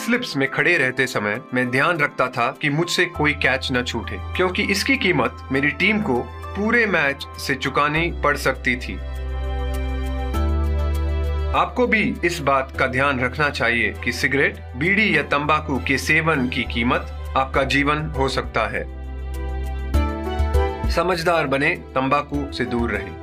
Slips में खड़े रहते समय मैं ध्यान रखता था कि मुझसे कोई कैच न छूटे, क्योंकि इसकी कीमत मेरी टीम को पूरे मैच से चुकानी पड़ सकती थी। आपको भी इस बात का ध्यान रखना चाहिए कि सिगरेट, बीड़ी या तंबाकू के सेवन की कीमत आपका जीवन हो सकता है। समझदार बने, तंबाकू से दूर रहें।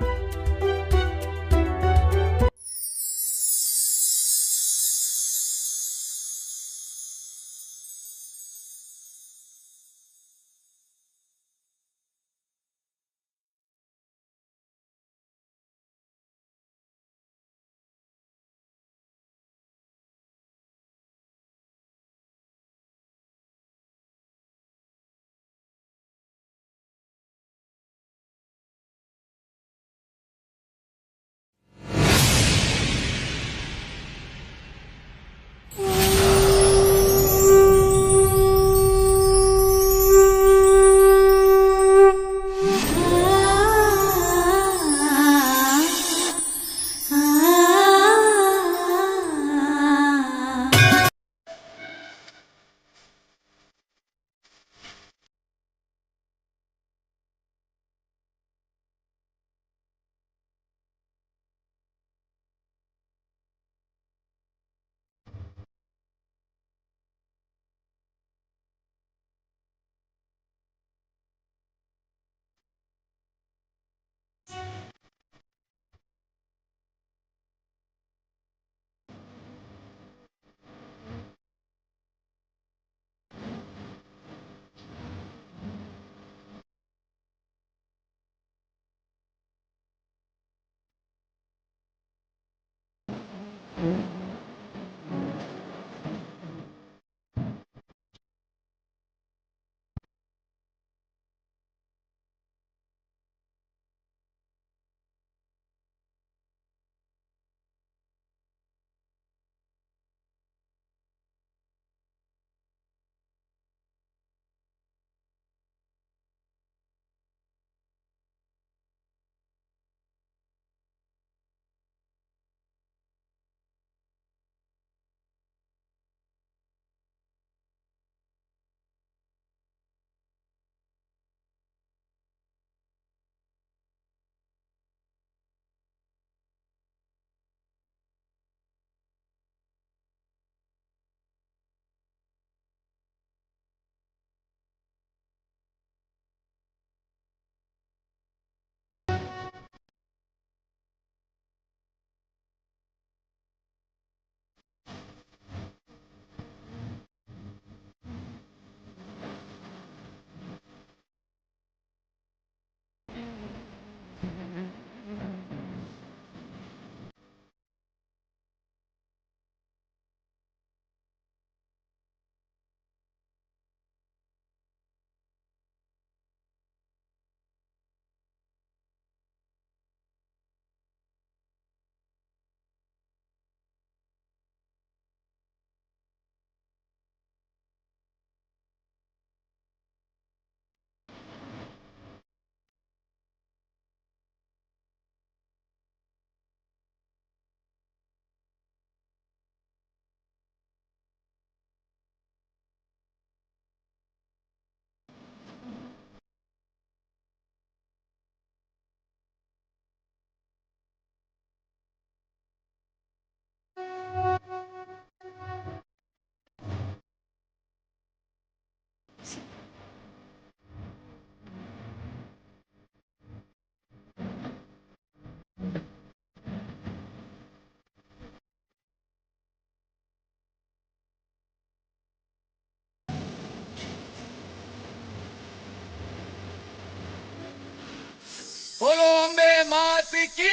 बोलो अम्बे मात की।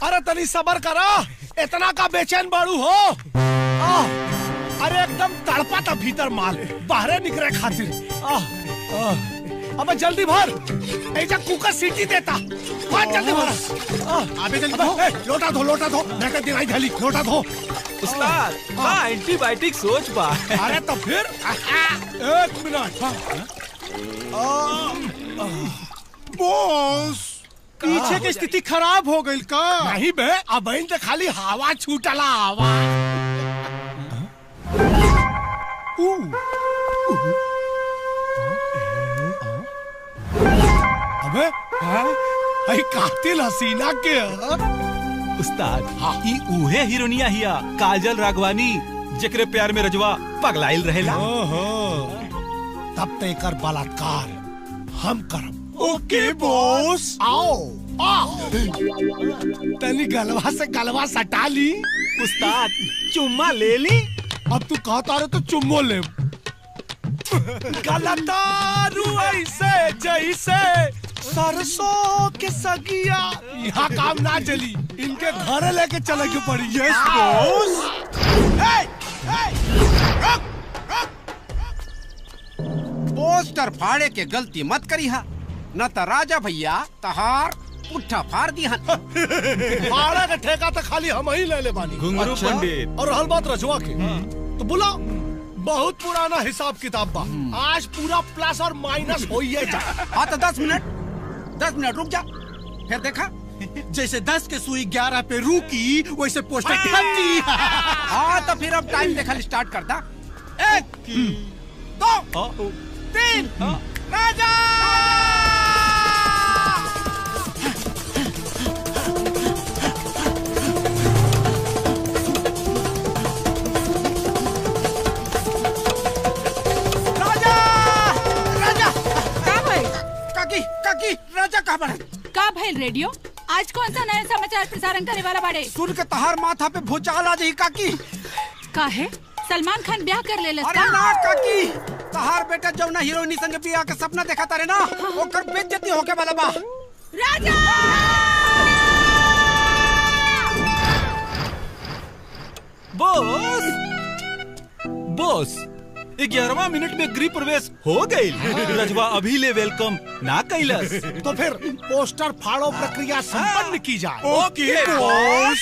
अरे तनी सबर करा, इतना का बेचैन बाड़ू हो। अरे एकदम तड़पा था भीतर माल, बाहर निकले खातिर। अबे जल्दी भर, ऐसा कुकर सीटी देता। भर जल्दी भर। अबे जल्दी भर। लोटा धो, मैं कहती नहीं ढली, लोटा धो। उस्ताद, हाँ एंटीबायोटिक सोच बा। अरे तो फिर 1 मिनट। बॉस, पीछे की स्थिति खराब हो गई का? नहीं बे, अब तो खाली हवा छूटला हवा। अबे आई कातिल हसीना के उस्ताद, ई उहे हीरोनिया हिया काजल राघवानी, जेकरे प्यार में रजवा पगलाइल रहेला। तब तो एकर बलात्कार हम करब। ओके बॉस। आओ तनी गलवा से गलवा सटा ली। उस्ताद, चुम्मा ले ली। अब तू कहता रहे तो चुम्मो ले। गलतारू ऐसे जैसे सरसों के सगिया। यहाँ काम ना चली, इनके घर लेके चले के पड़ी। Yes boss. पोस्टर फाड़े के गलती मत करी हा, न तो राजा भैया तहार पुट्ठा फाड़ दी हन। फाड़ा का ठेका तो खाली हम ही ले ले बानी। घुंगरू पंडित। और रहल बात रजवा के, तो बुला, बहुत पुराना हिसाब किताब बा। आज पूरा प्लस और माइनस हो ही जा। हाँ तो 10 मिनट रुक जा, फिर देखा। जैसे 10 के सुई 11 पे रुकी, वैसे पोस्टर ठंडी। हाँ तो फिर अब टाइम देखा स्टार्ट करता। 1 2 3 राजा। काकी, राजा कहाँ बड़ा? का भइल रेडियो? आज कौन सा नया समाचार प्रसारण करे वाला बाड़े? सुन के तहार माथा पे भूचाल आ जाई काकी। का है? सलमान खान ब्याह कर ले अरे ना काकी, तहार बेटा जौना हीरोइनी संग बियाह के सपना देखा तारे ना, ओकर बेइज्जती होके वाला बा। राजा! बॉस 11वां मिनट में गृह प्रवेश हो गई। रजवा अभी ले वेलकम ना कैलस। तो फिर पोस्टर फाड़ो प्रक्रिया संपन्न की जाए। ओके बॉस।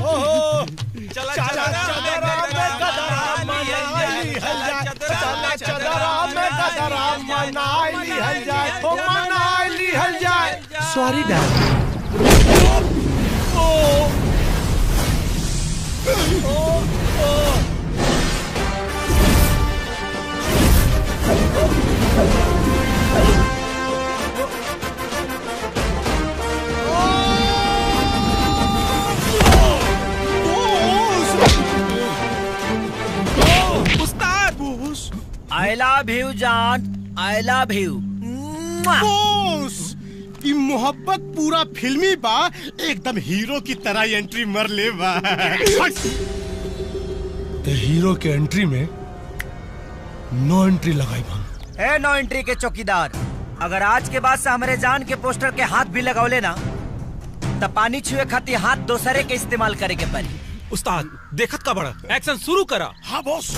ओहो, चला चदरा में मनाई लिहल जाए। Sorry dad. I love you जान, आई लव यू। बॉस, ई मोहब्बत पूरा फिल्मी बा, एकदम हीरो की तरह एंट्री मर ले बा। हीरो के एंट्री में नो एंट्री लगाई भाई। ए नो एंट्री के चौकीदार, अगर आज के बाद से हमारे जान के पोस्टर के हाथ भी लगौले ना, तब पानी छुए खातिर हाथ दूसरे के इस्तेमाल करे के पड़ी। उस्ताद, देखत का बड़ा, एक्शन शुरू करा। हाँ बॉस।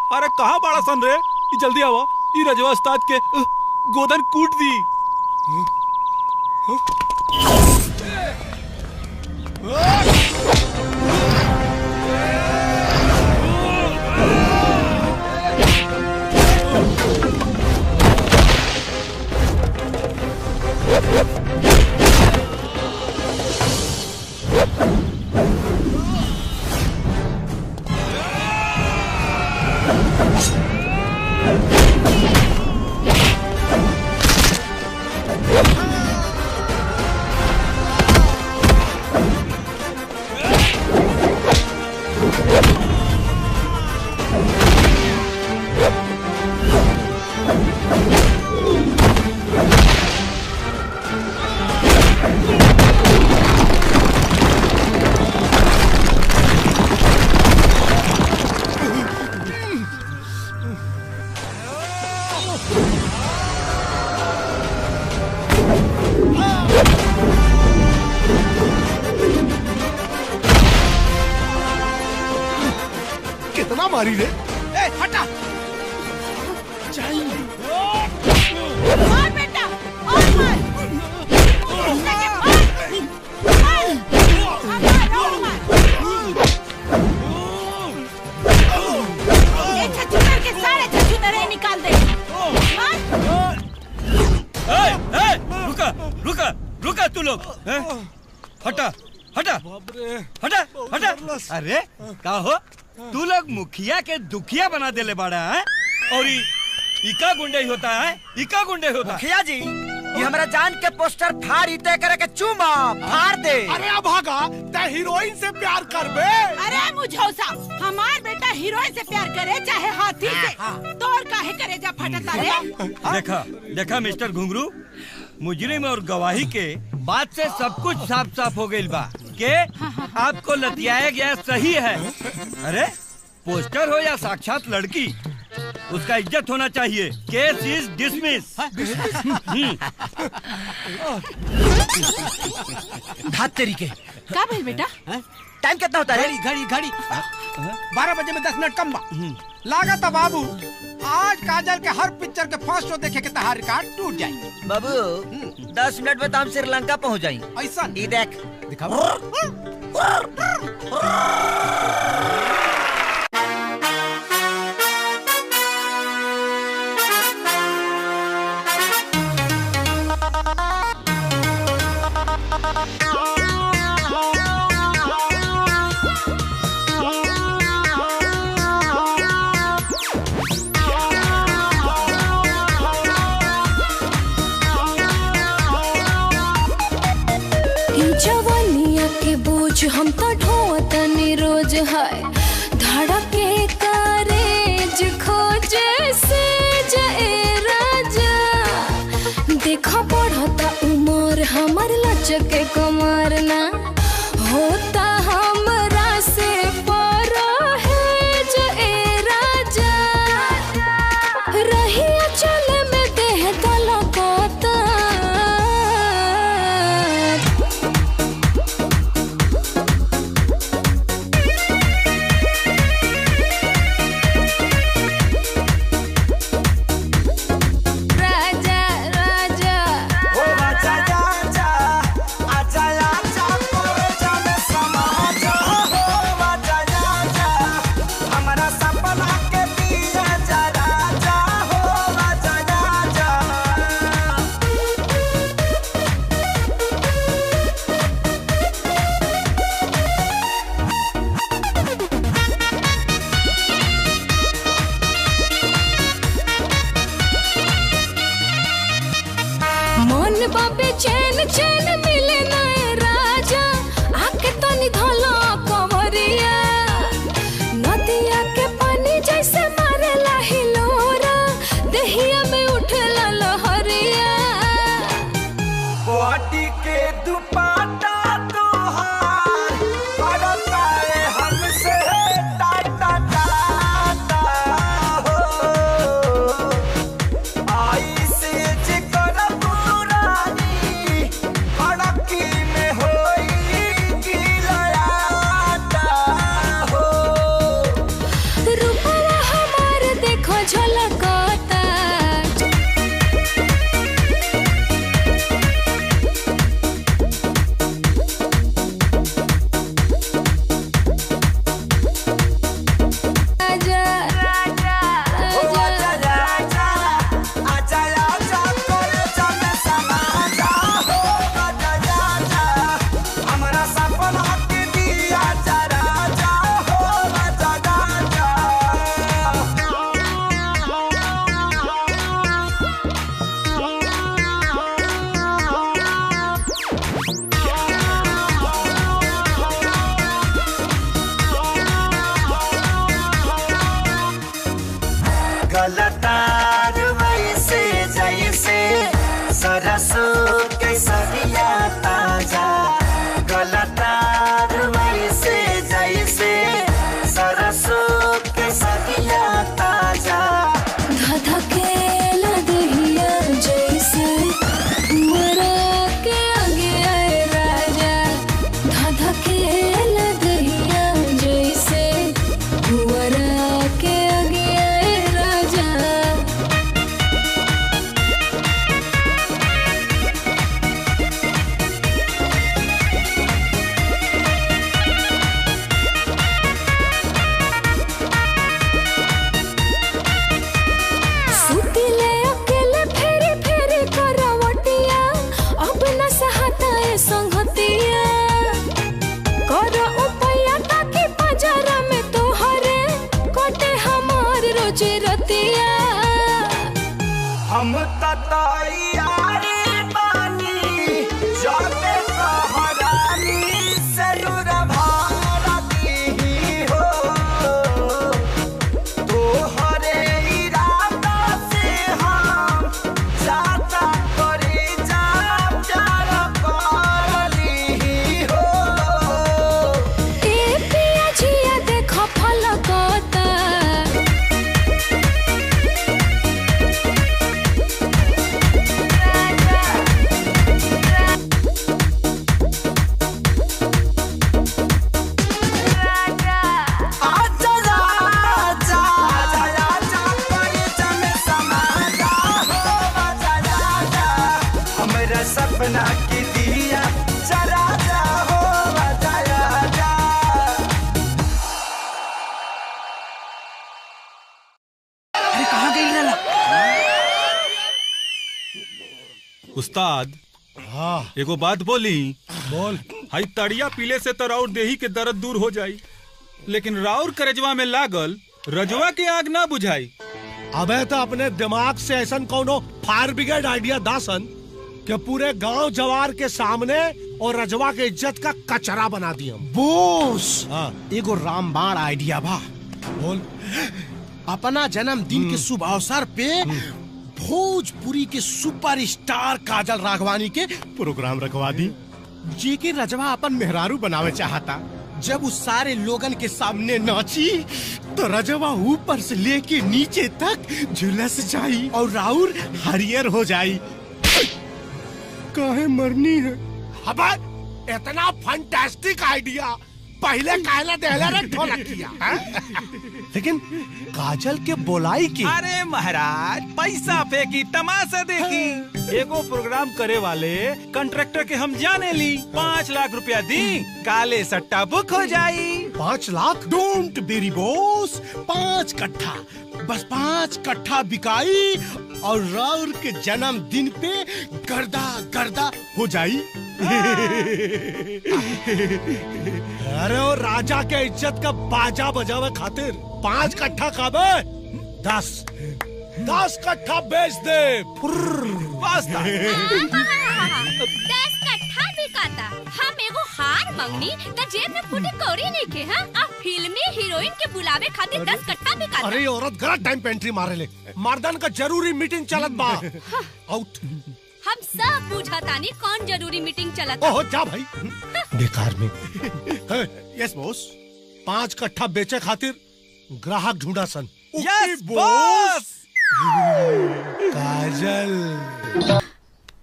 अरे कहाँ बड़ा सन रे, जल्दी आवा, ई रजवा उस्ताद के गोदन कूट दी। का मारी रे? ए हटा। मार बेटा और मार। ये छछूंदर के सारे छछूंदर निकाल दे। रुका रुका रुका तू लोग। हटा हटा हटा हटा। अरे का हो तू लोग मुखिया के दुखिया बना देले बाड़ा है और इका गुंडे होता है, इका गुंडे होता है। मुखिया जी ये हमरा जान के पोस्टर फाड़ ही तय करे के चूमा फाड़ दे। अरे अब भागा ते हीरोइन से प्यार करबे। अरे मुझौसा हमार बेटा हीरोइन से प्यार करे चाहे हाथी से, तोर काहे करे जा फटता रे। देखा देखा मिस्टर घुंगरू, मुजरिम और गवाही के बात से सब कुछ साफ साफ हो गई बा के आपको लतियाया गया सही है। अरे पोस्टर हो या साक्षात लड़की, उसका इज्जत होना चाहिए। केस इज डिसमिस। धात तरीके का भेल बेटा? टाइम कितना होता है? घड़ी घड़ी घड़ी 12 बजे में 10 मिनट कम बा। लागत है बाबू आज काजल के हर पिक्चर के फर्स्ट शो देखे के तहार रिकॉर्ड टूट जाए। बाबू 10 मिनट में तो हम श्रीलंका पहुंच जाएं। ऐसा ये देख दिखाओ। जवानिया के बोझ हम तो ढोतनी रोज है धड़के कारेज खोजे से जे राजा। देखा बढ़ता उमर हमर लचके कमर ना होता हमरा से पर है जे राजा। रहिया चले में देह तलकता हम तैयारी बानी जाके सहरानी से नूर भारती हो तोहरे इरादा से हम जाता करे जा प्यार पाली हो ए पिया जिया देखो फलकता आजा राजा राजा करे जन समाजा हो आजा राजा हमरा सपना की दिया जरा जा हो आजा राजा अरे कहाँ गई लला? उस्ताद हाँ एगो बात बोली। बोल। हाई तड़िया पीले से तो राउर देही के दर्द दूर हो जाई, लेकिन राउर करजवा में लागल रजवा के आग ना बुझाई। अबे तो अपने दिमाग से ऐसा कोनो फायर ब्रिगेड आइडिया दासन कि पूरे गांव जवार के सामने और रजवा के इज्जत का कचरा बना दिया। बोस हाँ एगो रामबाण आइडिया बा। बोल। अपना जन्मदिन के शुभ अवसर पे भोजपुरी के सुपरस्टार काजल राघवानी के प्रोग्राम रखवा दी, जे के रजवा अपन मेहरारू बनावे चाहता। जब उस सारे लोगन के सामने नाची तो रजवा ऊपर से लेके नीचे तक झुलस जाई और राउर हरियर हो जाई। काहे मरनी है? अबे इतना फंटास्टिक आइडिया पहले कहला देला रे ढोलकिया। लेकिन काजल के बोलाई की। अरे महाराज पैसा फेंकी तमाशा देखी। एगो प्रोग्राम करे वाले कंट्रैक्टर के हम जाने ली, 5 लाख रुपया दी, काले सट्टा बुक हो जाई। 5 लाख? डोंट बेरी बॉस, 5 कट्ठा, बस 5 कट्ठा बिकाई और राउर के जन्मदिन पे गर्दा गर्दा हो जाई। अरे वो राजा के इज्जत का बाजा बजावे खातिर 5 कट्ठा काबे 10 कट्ठा बेच दे। वास्ता 10 कट्ठा बिकाता। हम एगो हार मंगनी त जेब में फुटी कौड़ी नहीं के हां। अब फिल्मी हीरोइन के बुलावे खातिर 10 कट्ठा बिकाता। अरे औरत गलत टाइम पे एंट्री मारे ले। मर्दन का जरूरी मीटिंग चलत बा। आउट। हम सब पूछतानी कौन जरूरी मीटिंग चलता। ओहो जा भाई बेकार में। Yes boss. 5 कट्ठा बेचे खातिर ग्राहक ढूंढा सन। Yes boss. काजल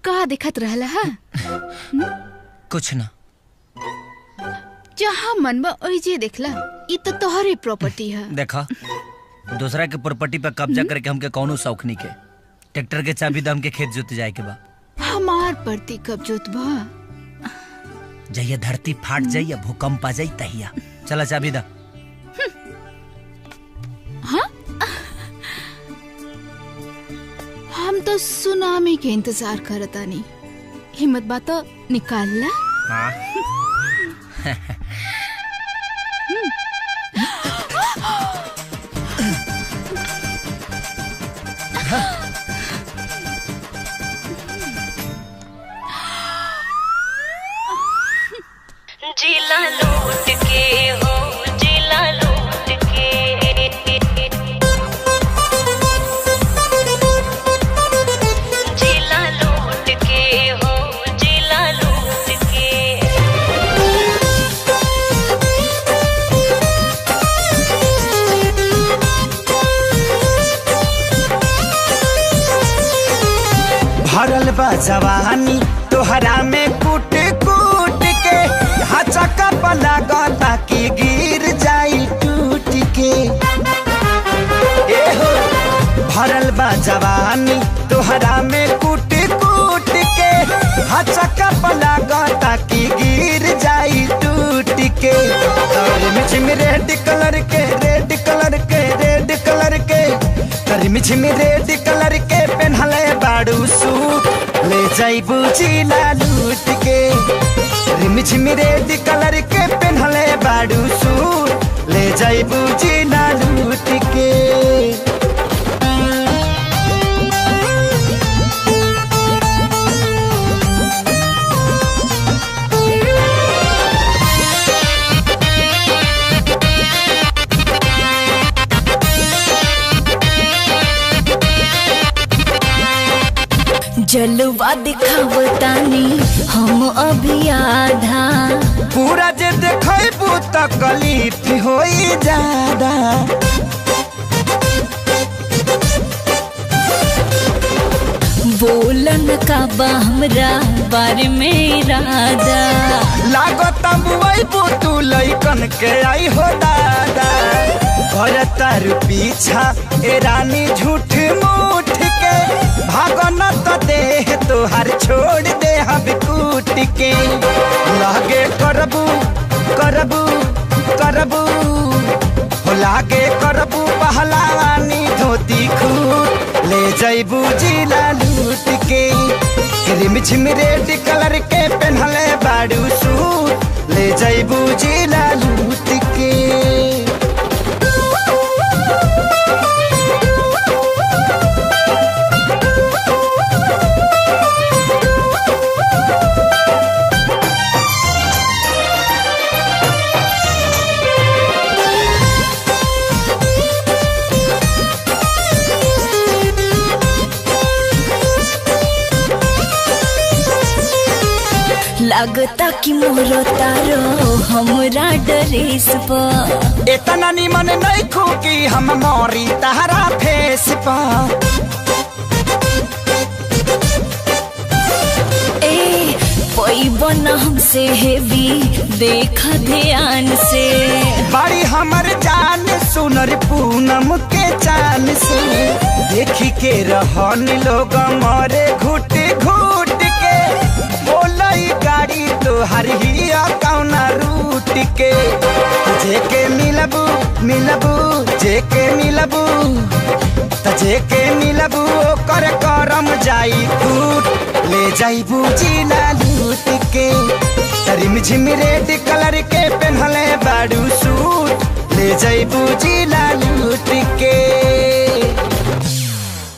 का दिखत रहला है? कुछ ना। जहाँ मन बा ओइजे देखला। ई तो तोहरे प्रॉपर्टी है। देखा दूसरा के प्रॉपर्टी पे कब्जा करके हमके कौनो शौक नहीं के। ट्रैक्टर के चाबी दाम के खेत जोते जाए के बा। हमार प्रति कब जोतबा? जहिया धरती फाट जाई या भूकंप आ जाई तहिया। चला चाबी दा। हाँ? हम तो सुनामी के इंतजार करतानी। हिम्मत बा तो निकाल ला। हाँ। जिला लूट के हो, जिला लूट के। जिला लूट के हो, जिला लूट के। भरल बा जवानी तोहरा में कूट कूट के हचका पला गता की गिर जाई टूट के। ए हो भरल बा जवानी तोहरा में कूट कूट के हचका पला गता की गिर जाई टूट के। और मिझिम रेड कलर के रेड कलर के रेड कलर के कर मिझिम रेड कलर के पहनले बाड़ू सूट ले जाइबू जिला लूट के। रिमझिम रेड कलर के पहनले बाड़ू सूट ले जाइबू जिला लूट के। जलवा दिखावतानी हम अभी आधा। पूरा जे देखबू तकलीफ होई ज्यादा। बोलन का बा हमरा बारे में इरादा। लागत मुआइबू तू लइकन के आई हो दादा। घर तार पीछा ए रानी झूठ मूठ के। भागन तो देह तोहार छोड़ दे हम कूट के। लागे करबू करबू करबू हो लागे करबू पहलवानी धोती खूट। ले जइबू जिला लूट के। क्रीम झिम रेड कलर के पहनले बाड़ू सूट। ले जइबू जिला लूट के। लगता कि मोरो तारो हमरा ड्रेस पर। इतना निमन नहीं खूकी हम मोरी तारा फेस पर। ए पैबन हमसे हेवी देखा ध्यान से। बड़ी हमर जान सुनर पूनम के चान से। देखी के रहन लोग मारे घुट घुट के। बोलाई गाड़ी तोहर हिया कौना रूट के। जेके मिलबू मिलबू जेके मिलबू जेके मिलबू ओकर करम जाई फूट। ले जाइबू जिला लूट के। रिम झिम रेड कलर के पहनले बाड़ू सूट। ले जाइबू जिला लूट के।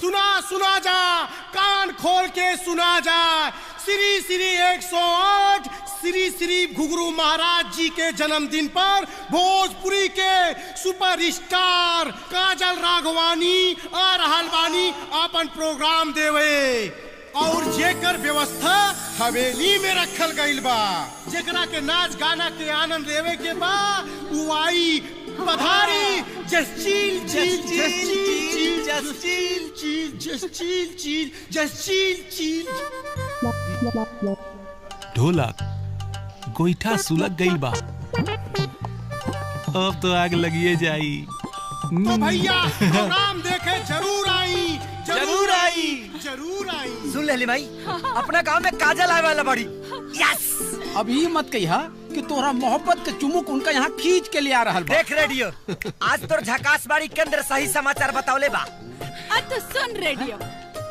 सुना सुना जा, कान खोल के सुना जा। श्री श्री 108 श्री श्री घुघरू महाराज जी के जन्मदिन पर भोजपुरी के सुपरस्टार काजल राघवानी आ रहल बानी अपन प्रोग्राम देवे। और जेकर व्यवस्था हवेली में रखल गइल बा। जेकरा के नाच गाना के आनंद लेवे के बा उ आई पधारी। Just chill chill just chill just chill chill just chill chill just chill chill. ढोलक गोईठा सुलग गई बा। अब तो आग लगिए जाई। तो भैया प्रोग्राम देखे जरूर आई जरूर आई जरूर आई। सुन ले भाई, अपना गांव में काजल आए वाला बड़ी। यस। अब ये मत कहिया कि तोरा मोहब्बत के चुमुक उनका यहाँ खींच के ले आ रहा। देख रेडियो, आज तोर झकास बाड़ी केंद्र सही समाचार बतावले बा। तो सुन रेडियो,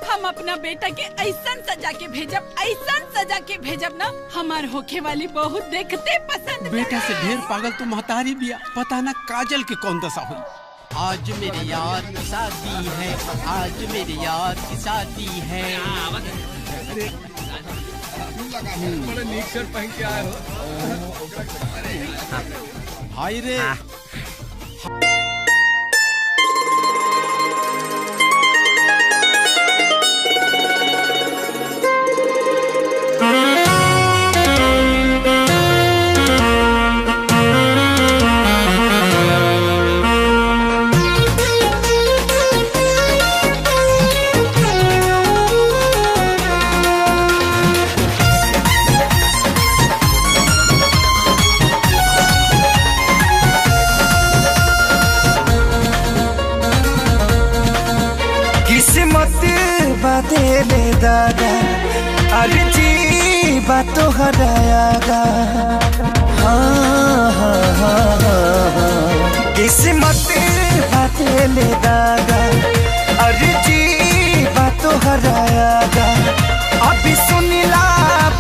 हम अपना बेटा के ऐसन सजा के भेजब ना हमार होखे वाली बहुत देखते पसंद। बेटा से ढेर पागल तो महतारी बिया। पता ना काजल के कौन दशा हुई। आज मेरे यार की शादी है, आज मेरे यार की शादी है। बड़े नीक शर्ट पहन के आए हो। हाय रे। देले दादा अर्जी बातो हरायागा। हाँ हाँ हाँ हाँ किस्मत बातेले दादा अर्जी बातो हरायागा। अभी सुनिला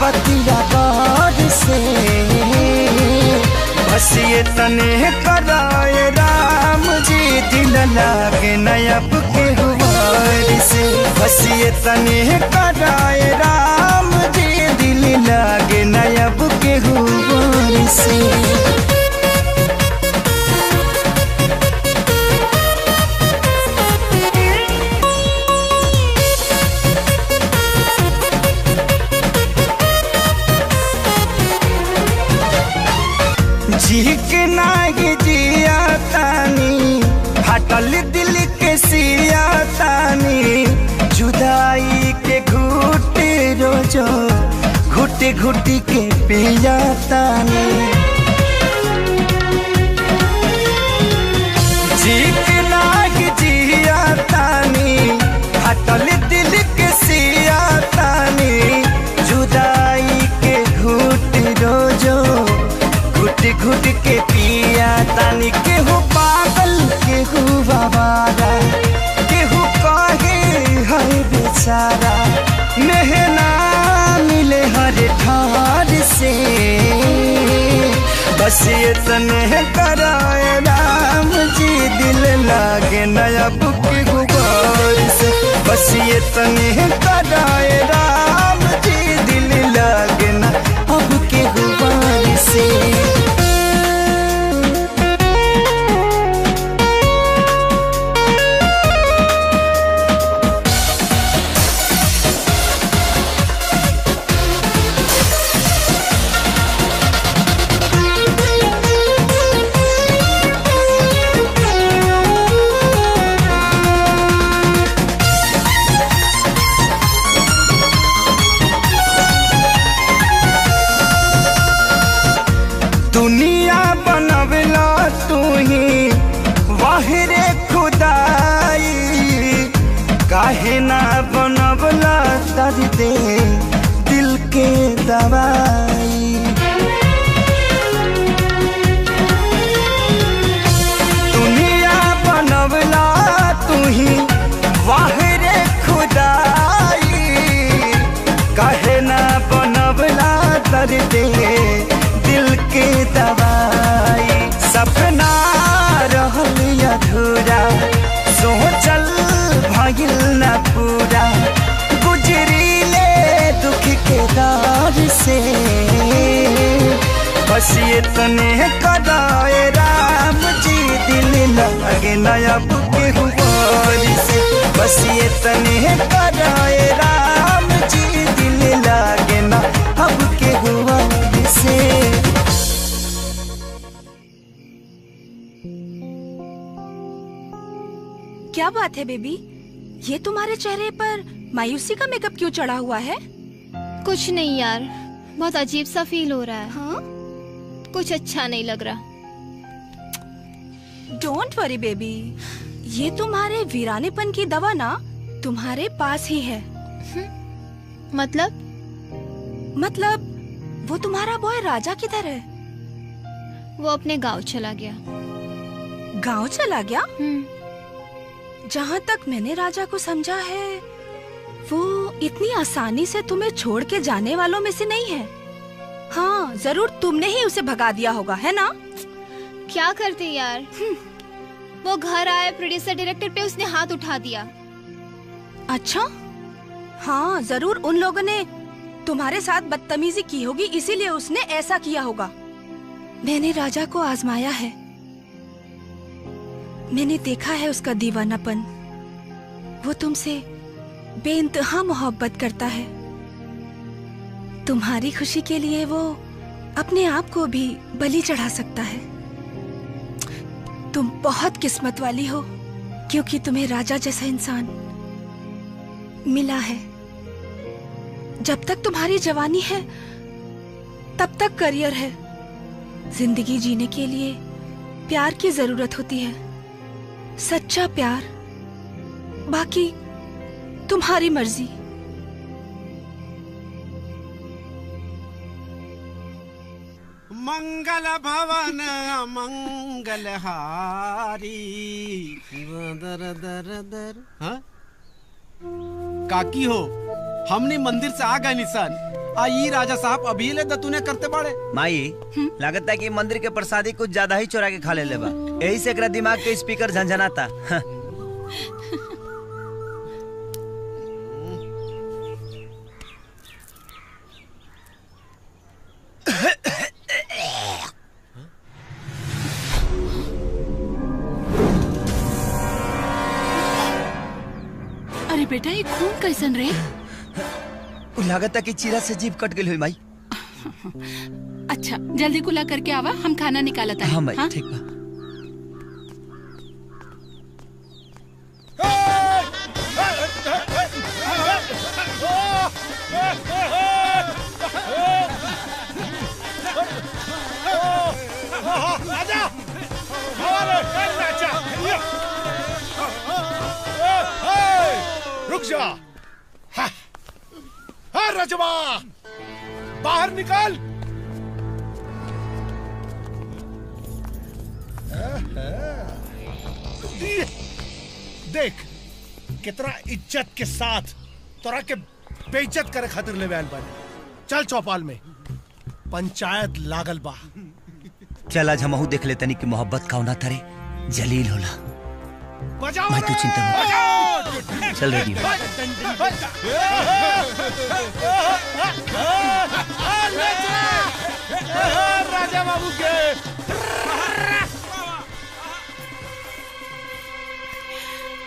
बतिया गौर से बस ये तने कराए राम जी दिल लागे नयब के हुआर से। बस ये तने कराए राम जी दिल लागे नयब के हुआर से। जीक नाही जिया तानी फाटल दिल के सिया तानी जुदाई के घुट रोजो घुट घुट के पिया तानी जीक नाही जिया तानी फाटल दिल के सिया तानी जुदाई के घुट रोजो घुट घुट के पिया तानी केहू पागल केहू बाबारा केहू कहे है बेचारा मेहना मिले हर ठार से बस ये तने कराए राम जी दिल लागे नया बुक गुबार से बस ये तने कराए राम जी दिल लागे ना अब के गुबार से दुनिया बनवला तू ही वाहिरे खुदाई काहे ना बनवला तर दे दिल के दवाई दुनिया बनवला तू ही वाहिरे खुदाई काहे ना बनवला तर दे दिल के दवाई सपना रहल अधूरा सोचल भइल न पूरा गुजरीले दुख के दौर से बस ये तने कराए राम जी दिल लगे नया बुके हुआर से बस ये तने कराए राम जी दिल लगे ना अब के हुआर से क्या बात है बेबी, ये तुम्हारे चेहरे पर मायूसी का मेकअप क्यों चढ़ा हुआ है? कुछ नहीं यार, बहुत अजीब सा फील हो रहा है। हाँ? कुछ अच्छा नहीं लग रहा। डोंट वरी बेबी, ये तुम्हारे वीरानेपन की दवा ना तुम्हारे पास ही है। मतलब वो तुम्हारा बॉय राजा किधर है? वो अपने गांव चला गया। गांव चला गया? जहाँ तक मैंने राजा को समझा है वो इतनी आसानी से तुम्हें छोड़ के जाने वालों में से नहीं है। हाँ, जरूर तुमने ही उसे भगा दिया होगा, है ना? क्या करते यार, वो घर आए प्रोड्यूसर डायरेक्टर पे उसने हाथ उठा दिया। अच्छा, हाँ जरूर उन लोगों ने तुम्हारे साथ बदतमीजी की होगी, इसीलिए उसने ऐसा किया होगा। मैंने राजा को आजमाया है, मैंने देखा है उसका दीवानापन। वो तुमसे बेइंतहा मोहब्बत करता है। तुम्हारी खुशी के लिए वो अपने आप को भी बलि चढ़ा सकता है। तुम बहुत किस्मत वाली हो क्योंकि तुम्हें राजा जैसा इंसान मिला है। जब तक तुम्हारी जवानी है तब तक करियर है। जिंदगी जीने के लिए प्यार की जरूरत होती है, सच्चा प्यार। बाकी तुम्हारी मर्जी। मंगल भवन मंगल हारी दर दर दर। हाँ? काकी हो, हमने मंदिर से आ गए निशान। आई राजा साहब अभी ले दतुने करते बड़े। माई लागत है कि मंदिर के प्रसादी कुछ ज्यादा ही चुरा के खा ले लेबा, यही से एकरा दिमाग के स्पीकर झंझनाता। अरे बेटा, ये खून कैसन रे? लागत है कि चीरा से जीभ कट गई हुई माई। अच्छा जल्दी कुला करके आवा, हम खाना निकालत आए। हाँ भाई ठीक बा। रुक जा। हाँ रजवा, बाहर निकल। देख कितना इज्जत के साथ तोरा के बेइज्जत करे खातिर ले आयल बानी। चल चौपाल में पंचायत लागल बा। चल आज हमहू देख ले तनी कि मोहब्बत का होना तारे जलील होला। बजाओ मैं तू चिंता मत। चल रेडी हो। राजा बाबू के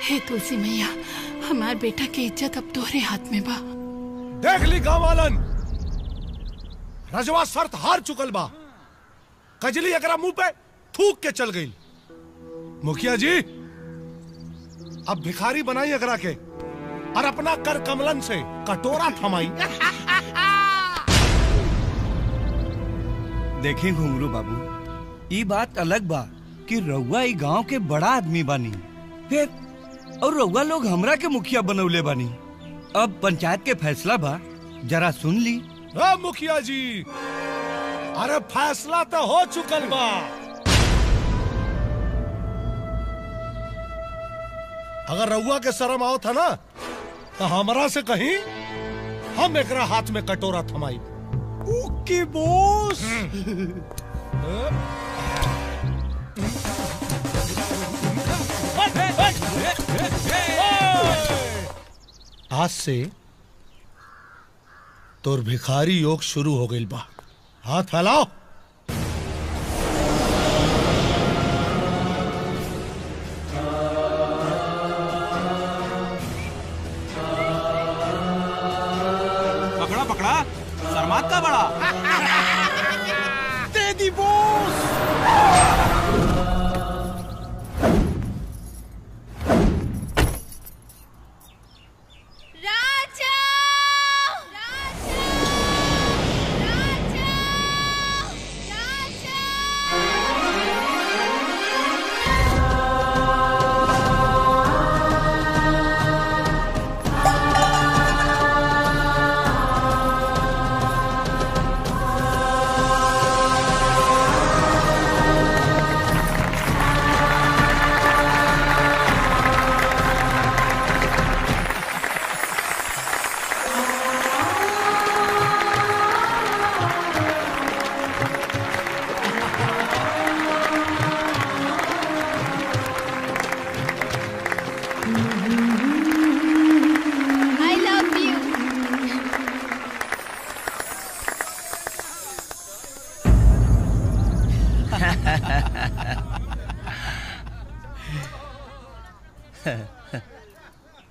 हे तुलसी मैया, हमार बेटा की इज्जत अब तोहरे हाथ में बा। देख ली गाँव वालन, रजवा शर्त हार चुकल बा। कजली एकरा मुंह पे थूक के चल गई। मुखिया जी अब भिखारी बनाई एकरा के और अपना कर कमलन से कटोरा थमाई। देखी घुंगरू बाबू, ये बात अलग बा कि रउआ ई गांव के बड़ा आदमी बानी, फिर और रउआ लोग हमरा के मुखिया बनौले बानी। अब पंचायत के फैसला बा, जरा सुन ली। मुखिया जी, अरे फैसला तो हो चुकल बा। अगर रउआ के शर्म आओ था ना तो हमरा से कहीं हम एकरा हाथ में कटोरा थमाई। ओके बॉस। आज से तोर भिखारी योग शुरू हो गई बा। हाथ फैलाओ। पकड़ा पकड़ा, शर्मात का बड़ा। दे दी बॉस।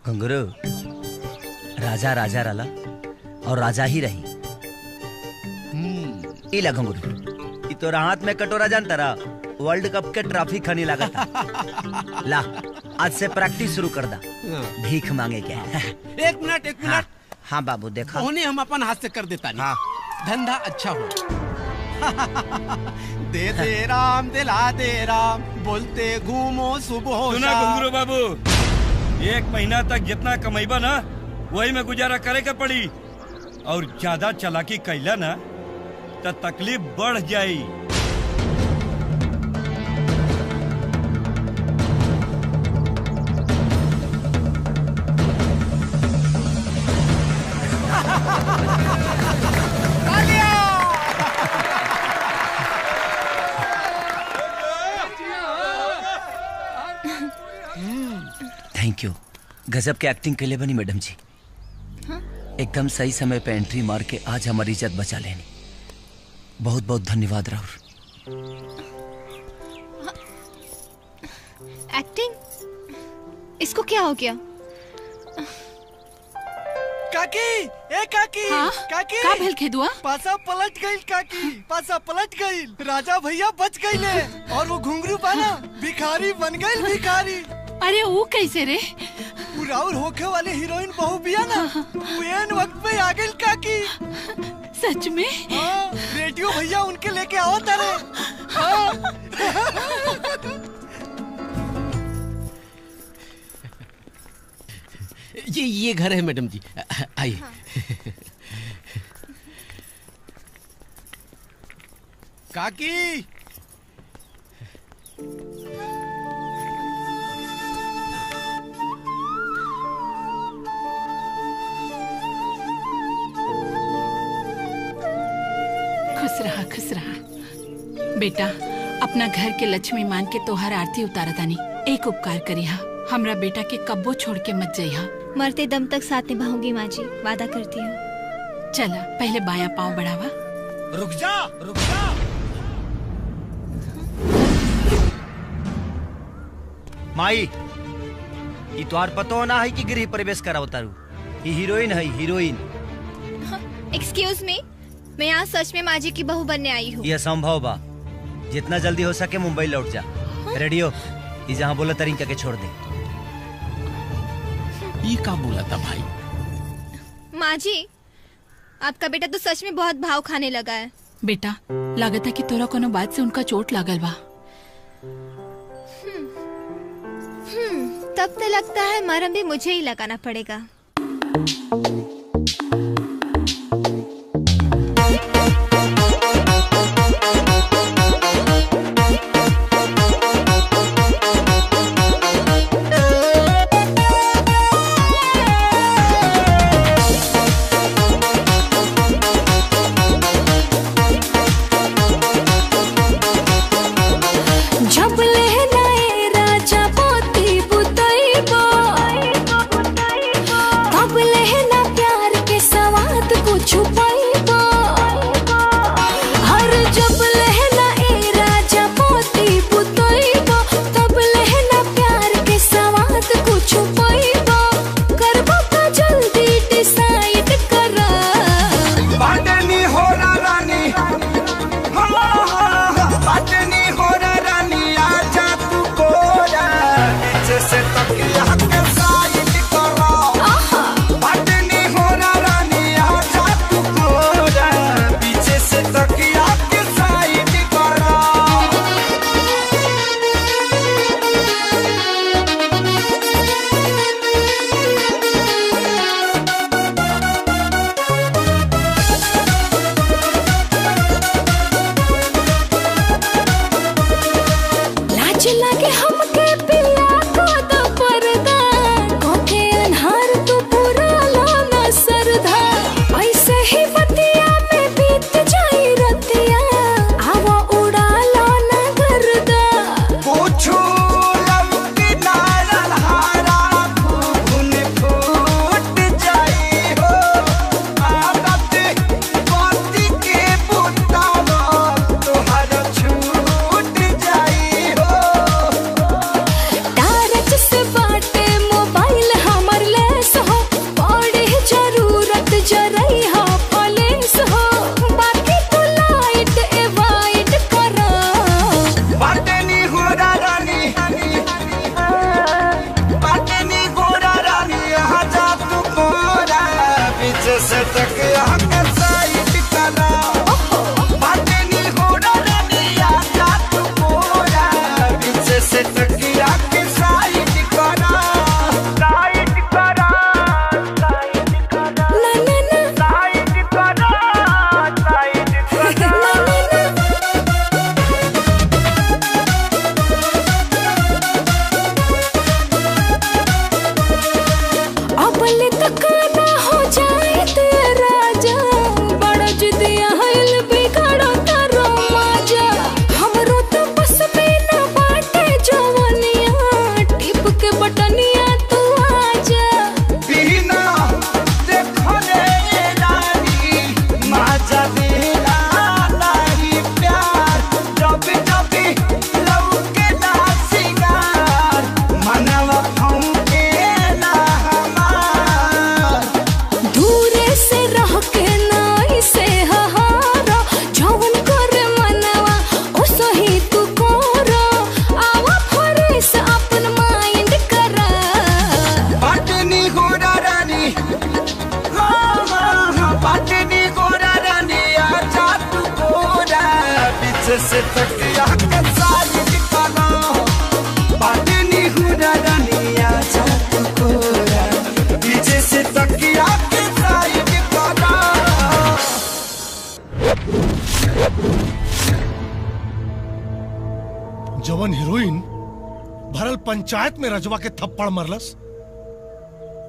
घुंगरू, राजा राजा रला और राजा ही रही। इला घुंगरू, ई तोरा हाथ में कटोरा जानता रहा वर्ल्ड कप के ट्रॉफी खनी लगा था। ला आज से प्रैक्टिस शुरू कर दा। भीख मांगे क्या? एक मिनट। हाँ बाबू देखा। उन्हें हम अपन हाथ से कर देता नहीं। धंधा अच्छा हो। दे दे राम, दिला दे राम, बोलते घूमो सुबह। सुना घुंगरू बाबू, एक महीना तक जितना कमाईबा ना वही में गुजारा करे के पड़ी, और ज्यादा चालाकी कैला ना तो तकलीफ बढ़ जाई। Thank you. गजब के एक्टिंग के लिए बनी मैडम जी। हाँ? एकदम सही समय पे एंट्री मार के आज हमारी इज्जत बचा लेनी। बहुत बहुत धन्यवाद राहुल। एक्टिंग? इसको क्या हो गया? काकी, ए काकी, हाँ? काकी, का भेल खेदुआ? पासा पलट गई काकी, पासा पलट गई। राजा भैया बच गईले और वो घुंघरू पाना भिखारी बन गई भिखारी। अरे वो कैसे रे? पुराउर होखे वाले हीरोइन बहू बिया ना, एन वक्त पे आ गई काकी। सच में? हाँ, रेडियो भैया उनके लेके आओ तारे। हाँ। ये घर है मैडम जी, आइए। काकी, खुश रहा खुश रहा। बेटा अपना घर के लक्ष्मी मान के तोहर आरती उतारा तानी। एक उपकार करिहा, हमरा बेटा के कब्बो छोड़ के मत जइहा। मरते दम तक साथ निभाऊंगी माँ जी, वादा करती हूँ। चला पहले बायां पाँव बढ़ावा। रुक जा, रुक जा। माई ये तोहार पतो ना है कि गृह प्रवेश करा उतारू। ये हीरोइन है, हीरोइन। एक्सक्यूज मी, मैं यहाँ सच में माँ जी की बहू बनने आई हूँ। यह संभव बा, जितना जल्दी हो सके मुंबई लौट जा। रेडियो ये जहाँ बोला तरीका के छोड़ दे। ये का बोला था भाई? माँ जी आपका बेटा तो सच में बहुत भाव खाने लगा है। बेटा लागत है कि तोरा कोनो बात से उनका चोट लागल बा। तब तो लगता है मरहम भी मुझे ही लगाना पड़ेगा। कब लेना जवन हीरोइन भरल पंचायत में रजवा के थप्पड़ मरलस,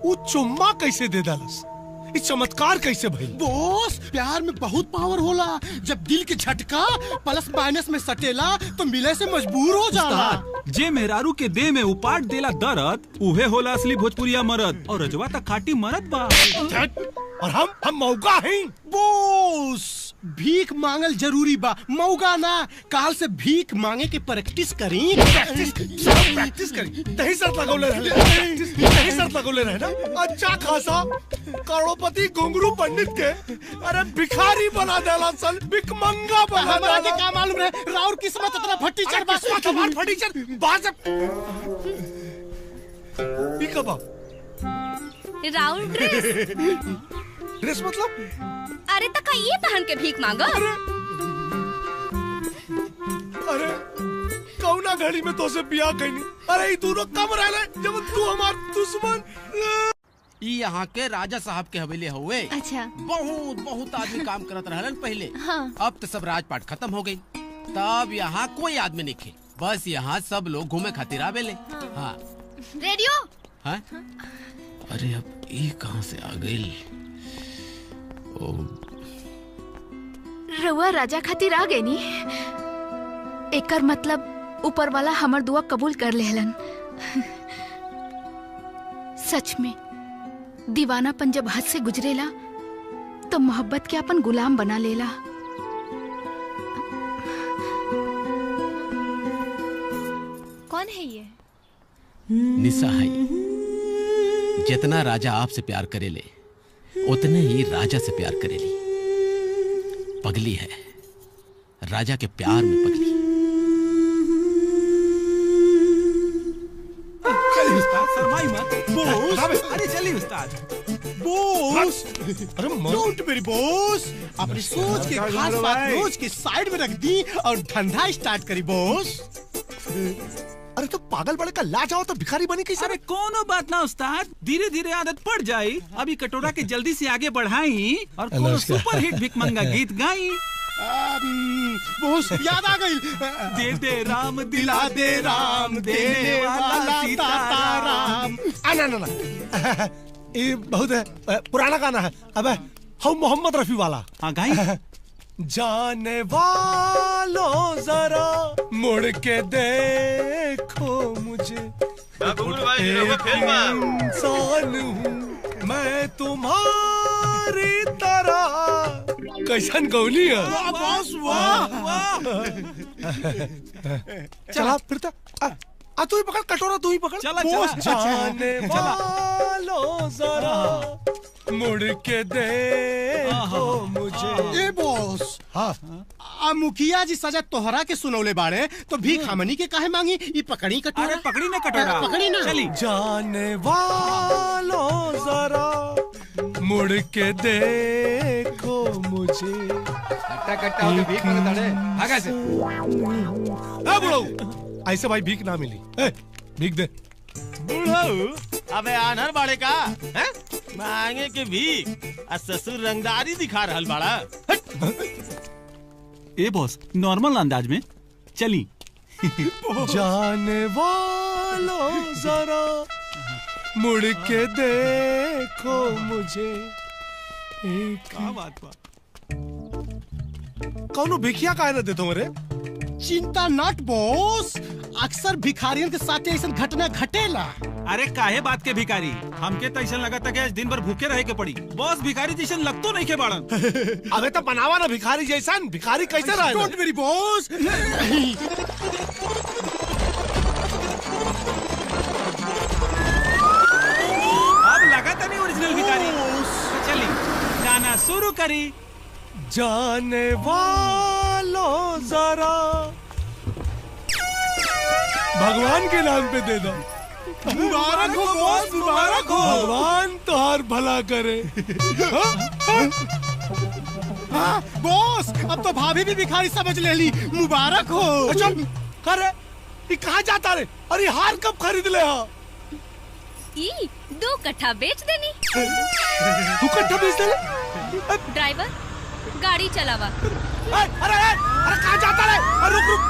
वो चुम्मा कैसे दे दलस? इस चमत्कार कैसे भई? बॉस, प्यार में बहुत पावर होला। जब दिल के झटका प्लस माइनस में सटेला तो मिले से मजबूर हो जाला। जे मेहरारू के देह में उपाट देला दर्द, उहे होला असली भोजपुरिया मर्द। और रजवा तक खाटी मरद बा। और हम मौका हैं। बॉस, भीख मांगल जरूरी बा, मौका ना। काल से भीख मांगे के प्रैक्टिस करी। प्रैक्टिस करी। तही शर्त लगौले रहे ना। अच्छा खासा करोड़पति घुंगरू पंडित के अरे भिखारी बना देला सन, भिखमंगा बना देला। हमरा के का मालूम रहे? राउर किस्मत इतना फटी चढ़ बा। किस्मत हमार फटी चढ़ बाज। ई कबा राउर ड्रेस। ड्रेस मतलब? अरे तका ये पहन के भीख मांगो। अरे कौना घड़ी में तो से बियाह कइनी। अरे ई दोनों कब रहले जब तू हमार दुश्मन। ई यहाँ के राजा साहब के हवेली हुए। अच्छा। बहुत आदमी काम करत रहलन पहले। हाँ। अब तो सब राजपाट खत्म हो गई। तब यहाँ कोई आदमी नहीं खे, बस यहाँ सब लोग घूमे खातिर आवेले। हाँ। रेडियो। हाँ? अरे अब ये कहाँ से आ गई? रउआ राजा खातिर आ गई नी। एकर मतलब ऊपर वाला हमर दुआ कबूल कर लेहलन। सच में दीवानापन जब हद से गुजरेला तो मोहब्बत के अपन गुलाम बना लेला। कौन है ये? निशा है। जितना राजा आपसे प्यार करेले उतने ही राजा से प्यार करेली। पगली है, राजा के प्यार में पगली। चलिए उस्ताद, शर्माई मत। बॉस, अरे चलिए उस्ताद। बॉस, अरे डोंट वेरी बॉस। अपनी सोच के खास बात रोज के साइड में रख दी और धंधा स्टार्ट करी बॉस। अरे तो पागल बड़े का ला जाओ तो भिखारी बनी कैसे? अरे कोनो बात ना उस्ताद, धीरे धीरे आदत पड़ जाई। अभी कटोरा के जल्दी से आगे बढ़ाई और कोनो सुपर हिट भिखमंगा गीत गाई। बॉस याद आ गई। दे दे राम दिला दे राम, देने वाला सीताराम। ना ये बहुत पुराना गाना है। अबे हम मोहम्मद रफी वाला। हाँ गाई। जाने वालों जरा मुड़ के देखो मुझे, एक इंसान हूँ मैं तुम्हारी तरह। कैसन गौली है? वाह बॉस, वाह। चला फिर तू ही पकड़ कटोरा, तू ही पकड़। चला जाने वालों जरा मुड़ के देखो मुझे। ए बॉस, हाँ, मुखिया जी सजा तोहरा के सुनौले बाड़े तो भीख हमनी के काहे मांगी? ई पकड़ी कटोरा। अरे पकड़ी ना कटोरा, पकड़ी ना। चली। जाने वालों जरा मुड़ के देखो मुझे। कट्टा कट्टा होके भीख मांगता है। भागा से। बुढ़ऊ, ऐसे भाई भीख ना मिली। भीख दे। बुढ़ऊ, अबे आनर बाड़े का है? मांगे के भीख आ ससुर रंगदारी दिखा रहल बाड़ा। ए बॉस, नॉर्मल अंदाज में चली। जाने वालों जरा मुड़ के देखो मुझे। क्या बात बा? कौनो भिखिया काहे न देतो रे? चिंता नट बॉस, अक्सर भिखारियों के साथ ऐसा घटना घटेला। अरे काहे बात के भिखारी? हमके तो ऐसा लगा था कि आज दिन भर भूखे रहे के पड़ी। बॉस भिखारी जैसा लगतो नहीं के बाड़न। अबे तो बनावा ना भिखारी जैसा। भिखारी कैसे रहे? Don't worry boss. अब लगा था नहीं ओरिजिनल भिखारी। चली गाना शुरू करी। जाने वालों जरा भगवान के नाम पे दे दो। मुबारक हो बॉस, मुबारक हो। भगवान तुहार भला करे। हाँ बॉस, अब तो भाभी भी भिखारी समझ ले ली। मुबारक हो। अच्छा करे ये कहाँ जाता रे? अरे हार कब खरीद ले? हाँ 2 कट्ठा बेच देनी। 2 कट्ठा बेच दे? ड्राइवर गाड़ी चलावा। अरे कहाँ जाता रे? रुक रुक।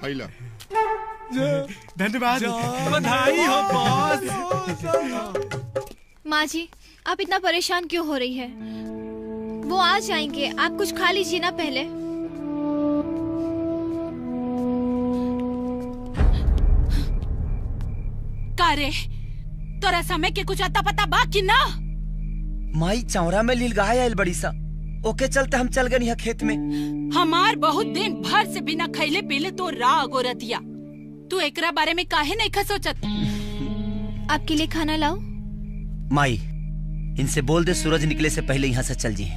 आइला धन्यवाद। बधाई हो बॉस। माँ जी आप इतना परेशान क्यों हो रही है? वो आ जाएंगे, आप कुछ खा लीजिए ना पहले। कारे तोरा समय के कुछ अता पता बा कि ना? माई चौरा में लील गाय आयल बड़ी सा, ओके चलते हम चल गए खेत में। हमार बहुत दिन भर से बिना खैले पीले तो राग हो रतिया। तू एकरा बारे में काहे नहीं सोचत? आपके लिए खाना लाओ? माई इनसे बोल दे सूरज निकले से पहले यहाँ से चल जी।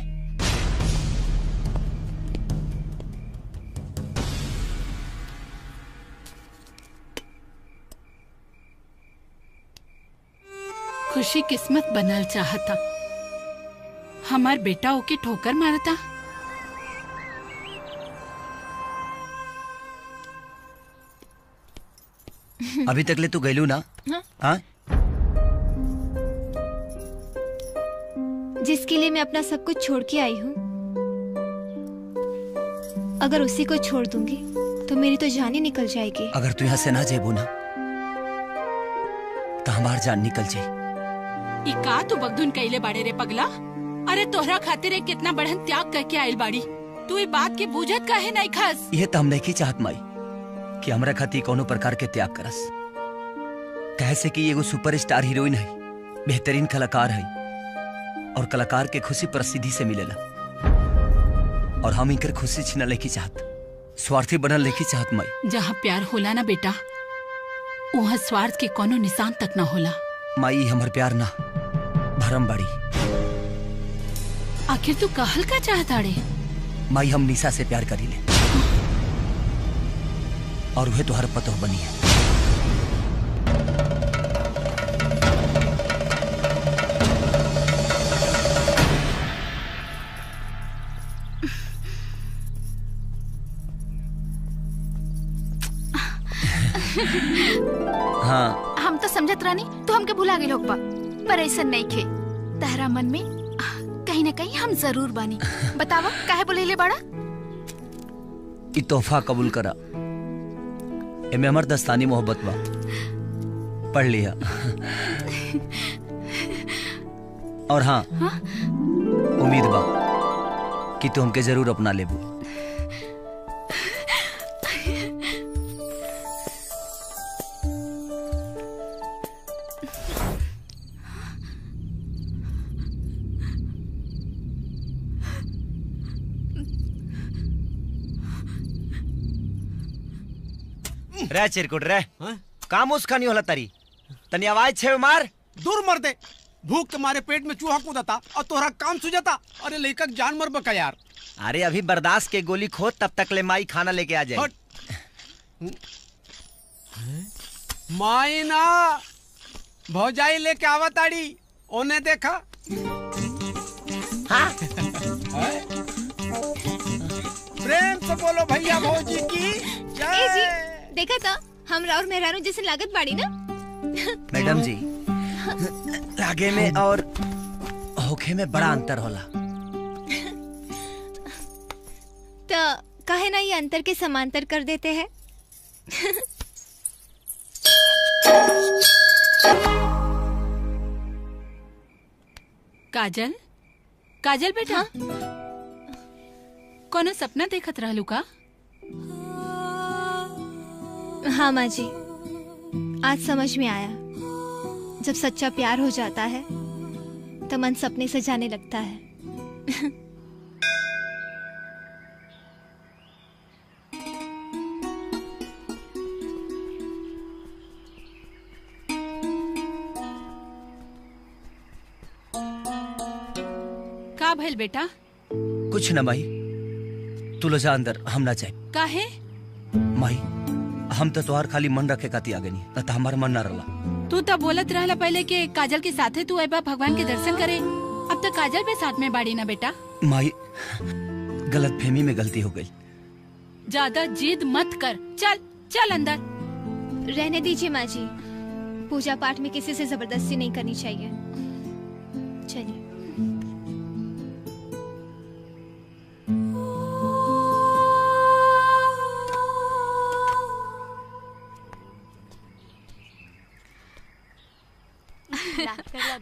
खुशी किस्मत बनल चाहता, हमार बेटा ओके ठोकर मारता। अभी तक ले तू गैलू ना? हाँ? जिसके लिए मैं अपना सब कुछ छोड़ के आई हूँ, अगर उसी को छोड़ दूंगी तो मेरी तो जान ही निकल जाएगी। अगर तू यहाँ से ना जेबू ना तो हमार जान निकल जाए। ई का तू बगधुन कैले बाड़े रे पगला? अरे तोहरा खातिर एक कितना बढ़न त्याग करके आइल बाड़ी। तू ई बात के बूझत काहे नहीं खास? यह तो हम नहीं चाहत माई कि हमरा खातिर कोनो प्रकार के त्याग करस। कैसे कि एगो सुपरस्टार हीरोइन है, बेहतरीन कलाकार है, और कलाकार के खुशी प्रसिद्धि से मिलेला, और हम इनकर खुशी छीना लेके चाहत, स्वार्थी बनल लेके चाहत माई। जहाँ प्यार होला ना बेटा, वहाँ स्वार्थ के कोनो निशान तक ना होला। माई हमर प्यार ना भरम बाड़ी। आखिर तू कहल का चाहता रे? माई हम निशा से प्यार करी ले, और वह तुहर पतो बनी है। हाँ हम तो समझत रानी तो हमके भुला गए लोग पर ऐसा नहीं खे। तहरा मन में कहीं न कहीं हम जरूर बानी। बतावा काहे बोले बड़ा? ई तोहफा कबूल करा, एमे हमर दस्तानी मोहब्बत बा, पढ़ लिया। और हाँ, उम्मीद बा कि तू हमके जरूर अपना लेबू। रे चिरकुट रे, काम उसका नहीं होला तारी, तनी आवाज छे मार। दूर मर दे, भूख के मारे पेट में चूहा कूदता और तोहरा काम सुझाता। अरे लेकर जान मर बका यार। अरे अभी बर्दाश्त के गोली खो, तब तक ले माई खाना लेके आ जाए। माई ना भौजाई लेके आवा ताड़ी, ओने देखा। हाँ? प्रेम से बोलो भैया भौजी की जय। देखा था हमरा और मेहरारू जैसे लागत बाड़ी ना। मैडम जी, लागे में और होखे में बड़ा अंतर होला। तो काहे ना ये अंतर के समांतर कर देते हैं। काजल, काजल बेटा, कोनो सपना देखत रहलू का? हाँ माँ जी, आज समझ में आया। जब सच्चा प्यार हो जाता है तो मन सपने से जाने लगता है। का भइल बेटा? कुछ न माई, तू लो जा अंदर, हम ना जाए। काहे? माई हम तो तोहार खाली मन रखे खाती आ गई, न तो हमार मन ना रहा। तू तो बोलत रहला पहले कि काजल के साथे तू आइबा भगवान के दर्शन करे। अब तो काजल भी साथ में बाड़ी ना बेटा। माई गलत फहमी में गलती हो गई। ज्यादा जिद मत कर, चल चल अंदर। रहने दीजिए माँ जी, पूजा पाठ में किसी से जबरदस्ती नहीं करनी चाहिए। चलिए।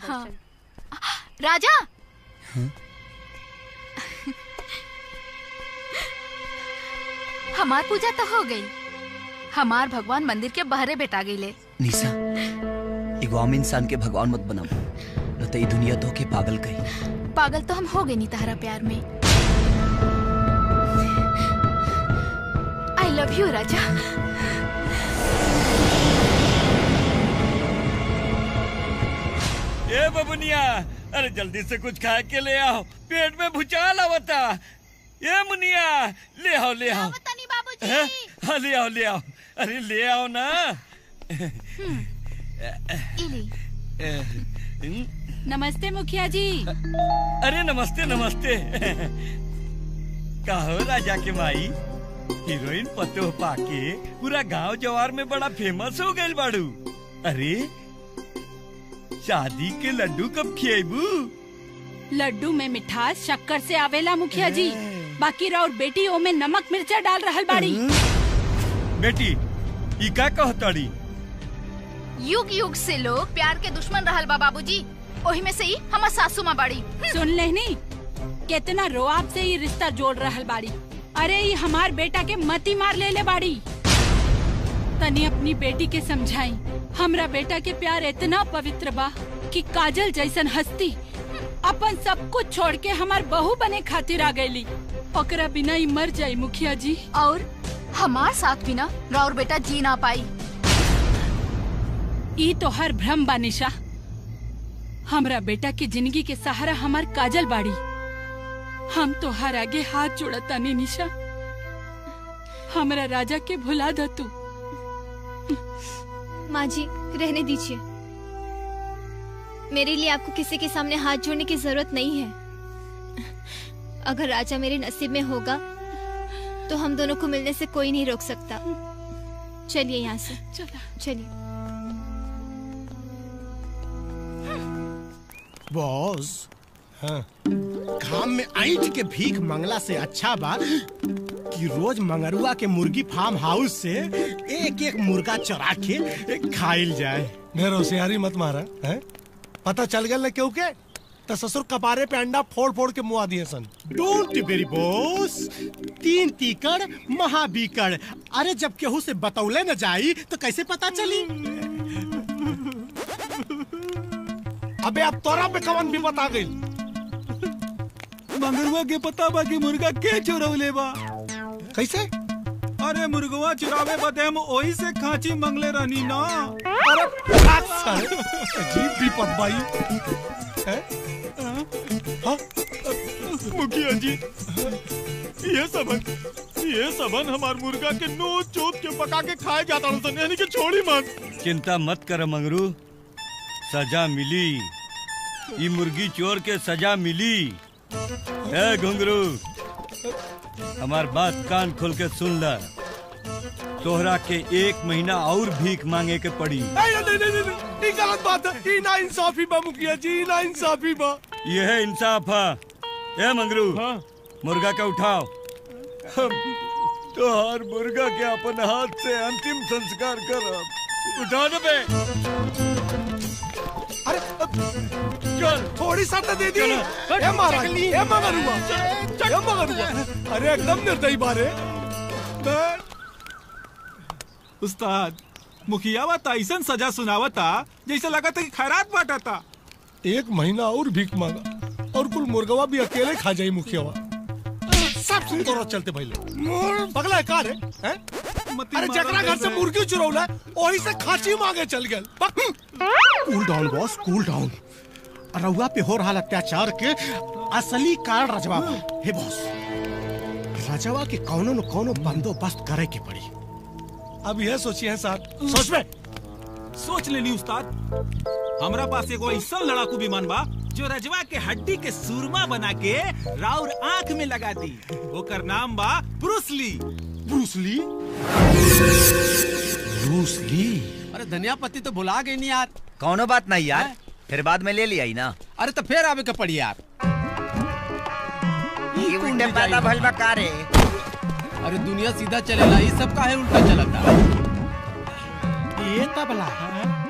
हाँ। राजा हमार पूजा तो हो गई। हमार भगवान मंदिर के बहरे बैठा गई। निशा, एगो आम इंसान के भगवान मत बनाओ, न तो ये दुनिया तो के पागल कही। पागल तो हम हो गए नी तारा प्यार में। आई लव यू राजा। ए बबुनिया, अरे जल्दी से कुछ खा के ले आओ, पेट में भुचाल आवता। ए मुनिया, ले आओ ले आओ। हाँ ले आओ ले आओ, अरे ले आओ ना। नमस्ते मुखिया जी। अरे नमस्ते नमस्ते। कहो राजा के माई, हीरोइन पतो पाके पूरा गांव जवार में बड़ा फेमस हो गए बाड़ू। अरे शादी के लड्डू कब खिएबू? लड्डू में मिठास शक्कर से आवेला मुखिया जी, बाकी राउर बेटी ओ में नमक मिर्चा डाल रहल बाड़ी। बेटी ई का कहतड़ी? युग युग से लोग प्यार के दुश्मन रहल बा बाबूजी, ओही में से ही हमार सासू माँ बाड़ी। सुन लेनी, कितना रोआब से ये रिश्ता जोड़ रहल बाड़ी। अरे ये हमार बेटा के मती मार ले बाड़ी। तनी अपनी बेटी के समझाई, हमरा बेटा के प्यार इतना पवित्र बा कि काजल जैसन हस्ती अपन सब कुछ छोड़ के हमार बहू बने खातिर आ गईली। ओकरा बिना ही मर जाई मुखिया जी। और हमार साथ बिना राउर बेटा जी ना पाई। ई तो हर भ्रम बा निशा। हमरा बेटा की जिंदगी के सहारा हमार काजल बाड़ी। हम तो हर आगे हाथ जोड़ता नहीं निशा। हमरा राजा के भुला द तू। माँ जी रहने दीजिए, मेरे लिए आपको किसी के सामने हाथ जोड़ने की जरूरत नहीं है। अगर राजा मेरे नसीब में होगा तो हम दोनों को मिलने से कोई नहीं रोक सकता। चलिए यहाँ से, चलिए। बॉस, हाँ, घाम में ऐठ के भीख मंगला से अच्छा बा कि रोज मंगरुआ के मुर्गी फार्म हाउस से एक एक मुर्गा चरा के खाइल जाए। ढेर होशियारी मत मारा है? पता चल गया ना क्यों के तो ससुर कपारे पे अंडा फोड़ फोड़ के मुआ दिए सन। डोंट वेरी बॉस, 3 तीकड़ महाबीकड़। अरे जब केहू से बतौले न जाई तो कैसे पता चली? अबे अब तोरा पे कवन भी बता गई। मंगरुआ के पता बा कि मुर्गा के चोरौले बा। कैसे? अरे मुर्गवा चुरावे बदे हम ओही से खांची मंगले रहनी ना। अरे अजीब भी पतबाई है। मुखिया जी, ये सबन हमार मुर्गा के नोच चोट के पका के खाए जाता हूँ, यानी कि छोड़ी मत। चिंता मत कर मंगरू, सजा मिली। ये मुर्गी चोर के सजा मिली। ए घुंगरू, हमार बात कान खोल के सुन ल। तोहरा के 1 महीना और भीख मांगे के पड़ी। नहीं, गलत बात है। ई ना इंसाफी बा मुखिया जी, ना इंसाफी बा। ये है इंसाफ है। ए मंगरू, मुर्गा के उठाओ। हम तोहार मुर्गा के अपन हाथ से अंतिम संस्कार करब। उठा दे बे। अरे चल, थोड़ी सा दे दी। ए महाराज, ए मगरुआ, ए मगरुआ। अरे एकदम निर्दयी बारे। उस्ताद, मुखिया वा ऐसा सजा सुनावता जैसे लगा था कि खैरात बांटा था। 1 महीना और भीख मांगा और कुल मुर्गवा भी अकेले खा जाई मुखियावा। सब सुन तो चलते भाई लोग। पगला है का रे? अरे जकरा घर से मुर्गी चुरौला वही से खांची मांगे चल गए। कूल डाउन बॉस, कूल डाउन। रउआ पे हो रहा अत्याचार के असली कारण रजवा बा। हे बॉस, रजवा के कौनो न कौनो बंदोबस्त करे के पड़ी। अब यह सोचिए है साहब, सोच में सोच लेनी उस्ताद। हमरा पास एगो ऐसा लड़ाकू विमान बा जो रजवा के हड्डी के सूरमा बना के राउर आंख में लगा दी। ओकर नाम बा Bruce Lee. Bruce Lee? Bruce Lee? अरे धनिया पत्ती तो भुला गई नहीं यार। कौनो बात नहीं यार, फिर बाद में ले लिया ही ना। अरे तो फिर आवे के पड़ी यार। ये उल्टे पैदा भइल बा का रे? अरे दुनिया सीधा चलेला, ये सब काहे उल्टा चलता? ये तबला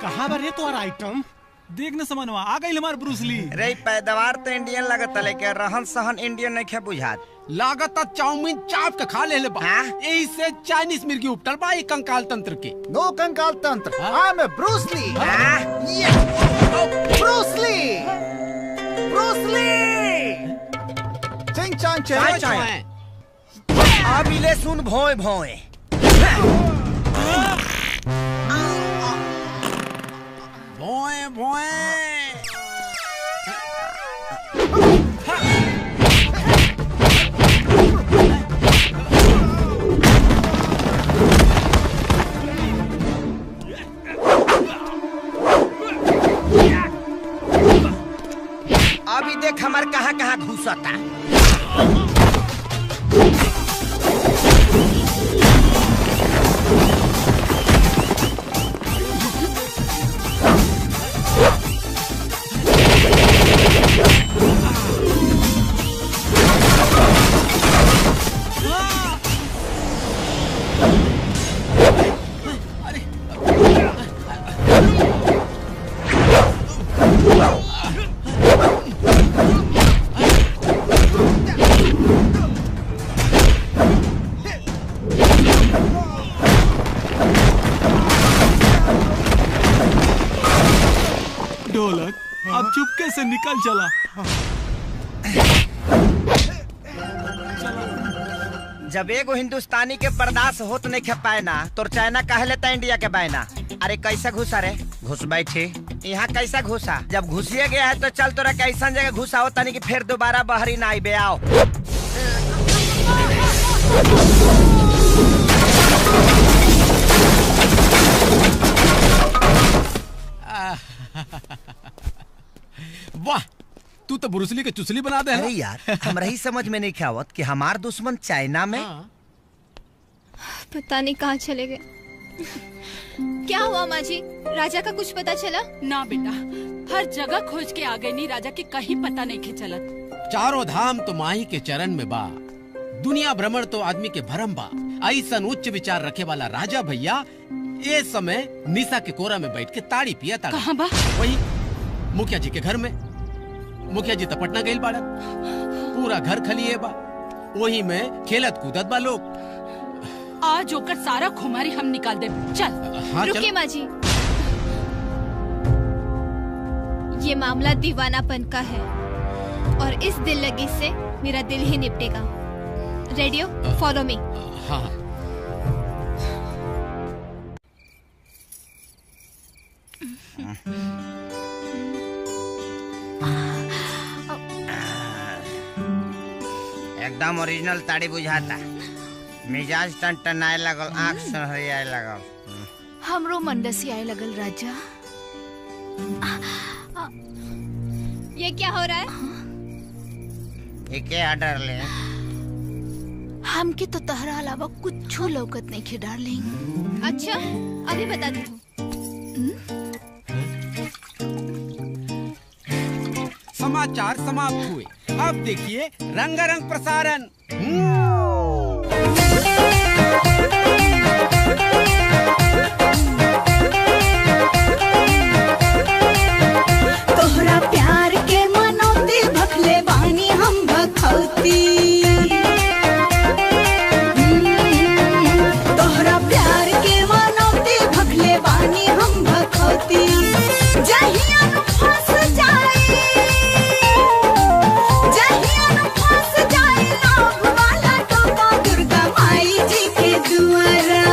कहाँ बा रे तोर आइटम? देख न समनवा आ गई हमार ब्रूसली। रे पैदावार तो इंडियन लगता लेकिन रहन सहन इंडियन नहीं खे बुझात। लागत चाउमीन चाप के खा ले यही से चाइनीज मिर्गी उपटल बा कंकाल तंत्र के। नो कंकाल तंत्र। I am Bruce Lee. ब्रूसली चिंग चांग चांग। अब इले सुन भोए भोए। भोए भोए। अभी देख हमार कहाँ कहाँ घुसता। ढोलक अब चुपके से निकल चला। जब एगो हिंदुस्तानी के बर्दाश्त होत नहीं खे पाए ना तो चाइना कह लेता इंडिया के बायना। अरे कैसा घुसा रे? घुस बैठे यहाँ कैसा घुसा? जब घुसिए गया है तो चल तोरा कैसा जगह घुसा हो तानी कि फिर दोबारा बहरी ना आइबे। आओ वाह तू तो ब्रूसली के चुसली बना दे। अरे यार हमरा ही समझ में नहीं ख्यावत कि हमार दुश्मन चाइना में। पता नहीं कहाँ चले गए। क्या हुआ माँ जी? राजा का कुछ पता चला? ना बेटा, हर जगह खोज के आ गए नहीं, राजा के कहीं पता नहीं के चलत। चारों धाम तो माही के चरण में बा, दुनिया भ्रमण तो आदमी के भरम बा। ऐसा उच्च विचार रखे वाला राजा भैया ये समय निशा के कोरा में बैठ के ताड़ी पिया ताड़ा। कहाँ बा? वही मुखिया जी के घर में। मुखिया जी तो पटना गइल बाड़न, पूरा घर खलिए बा, वही में खेलत कूदत बा लोग। आज होकर सारा खुमारी हम निकाल दे। चल। हाँ, रुकिए माँ जी, ये मामला दीवानापन का है और इस दिल लगी से मेरा दिल ही निपटेगा। Radio follow me. हाँ। एकदम ओरिजिनल ताड़ी बुझाता। मिजाज टनटनाए लगल, आँख सहरियाए लगल। हमरो मंडसी आए लगल राजा। ये क्या हो रहा है? एके आर्डर ले। हमके तो तहरा अलावा कुछ लौकत नहीं खे डार्लिंग। अच्छा अभी बता दी हूँ। समाचार समाप्त हुए। अब देखिए रंगारंग प्रसारण। तोहरा प्यार के मनौती भखले बानी हम भखौती। तोहरा प्यार के मनौती भखले बानी हम भखौती। जहिया न फंस जाए, जहिया न फंस जाए लोभ वाला टोपा दुर्गा माई जी के दुआरा।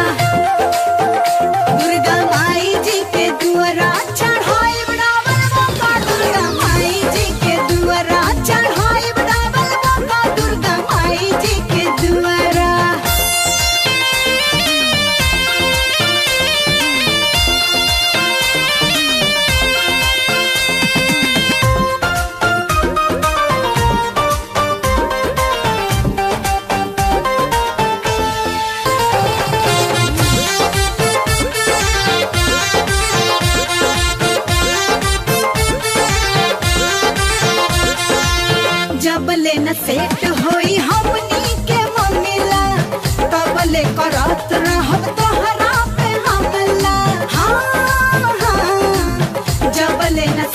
दुर्गा माई जी के दुआरा चढ़ाई बनावल मौका। दुर्गा माई जी के दुआरा चढ़ाई बनावल मौका। दुर्गा माई जी के दुआरा। जब ले न सेट होई हमनी के ममिला, तब ले करत रहब तोहरा पे हमला। हाँ हाँ जब ले न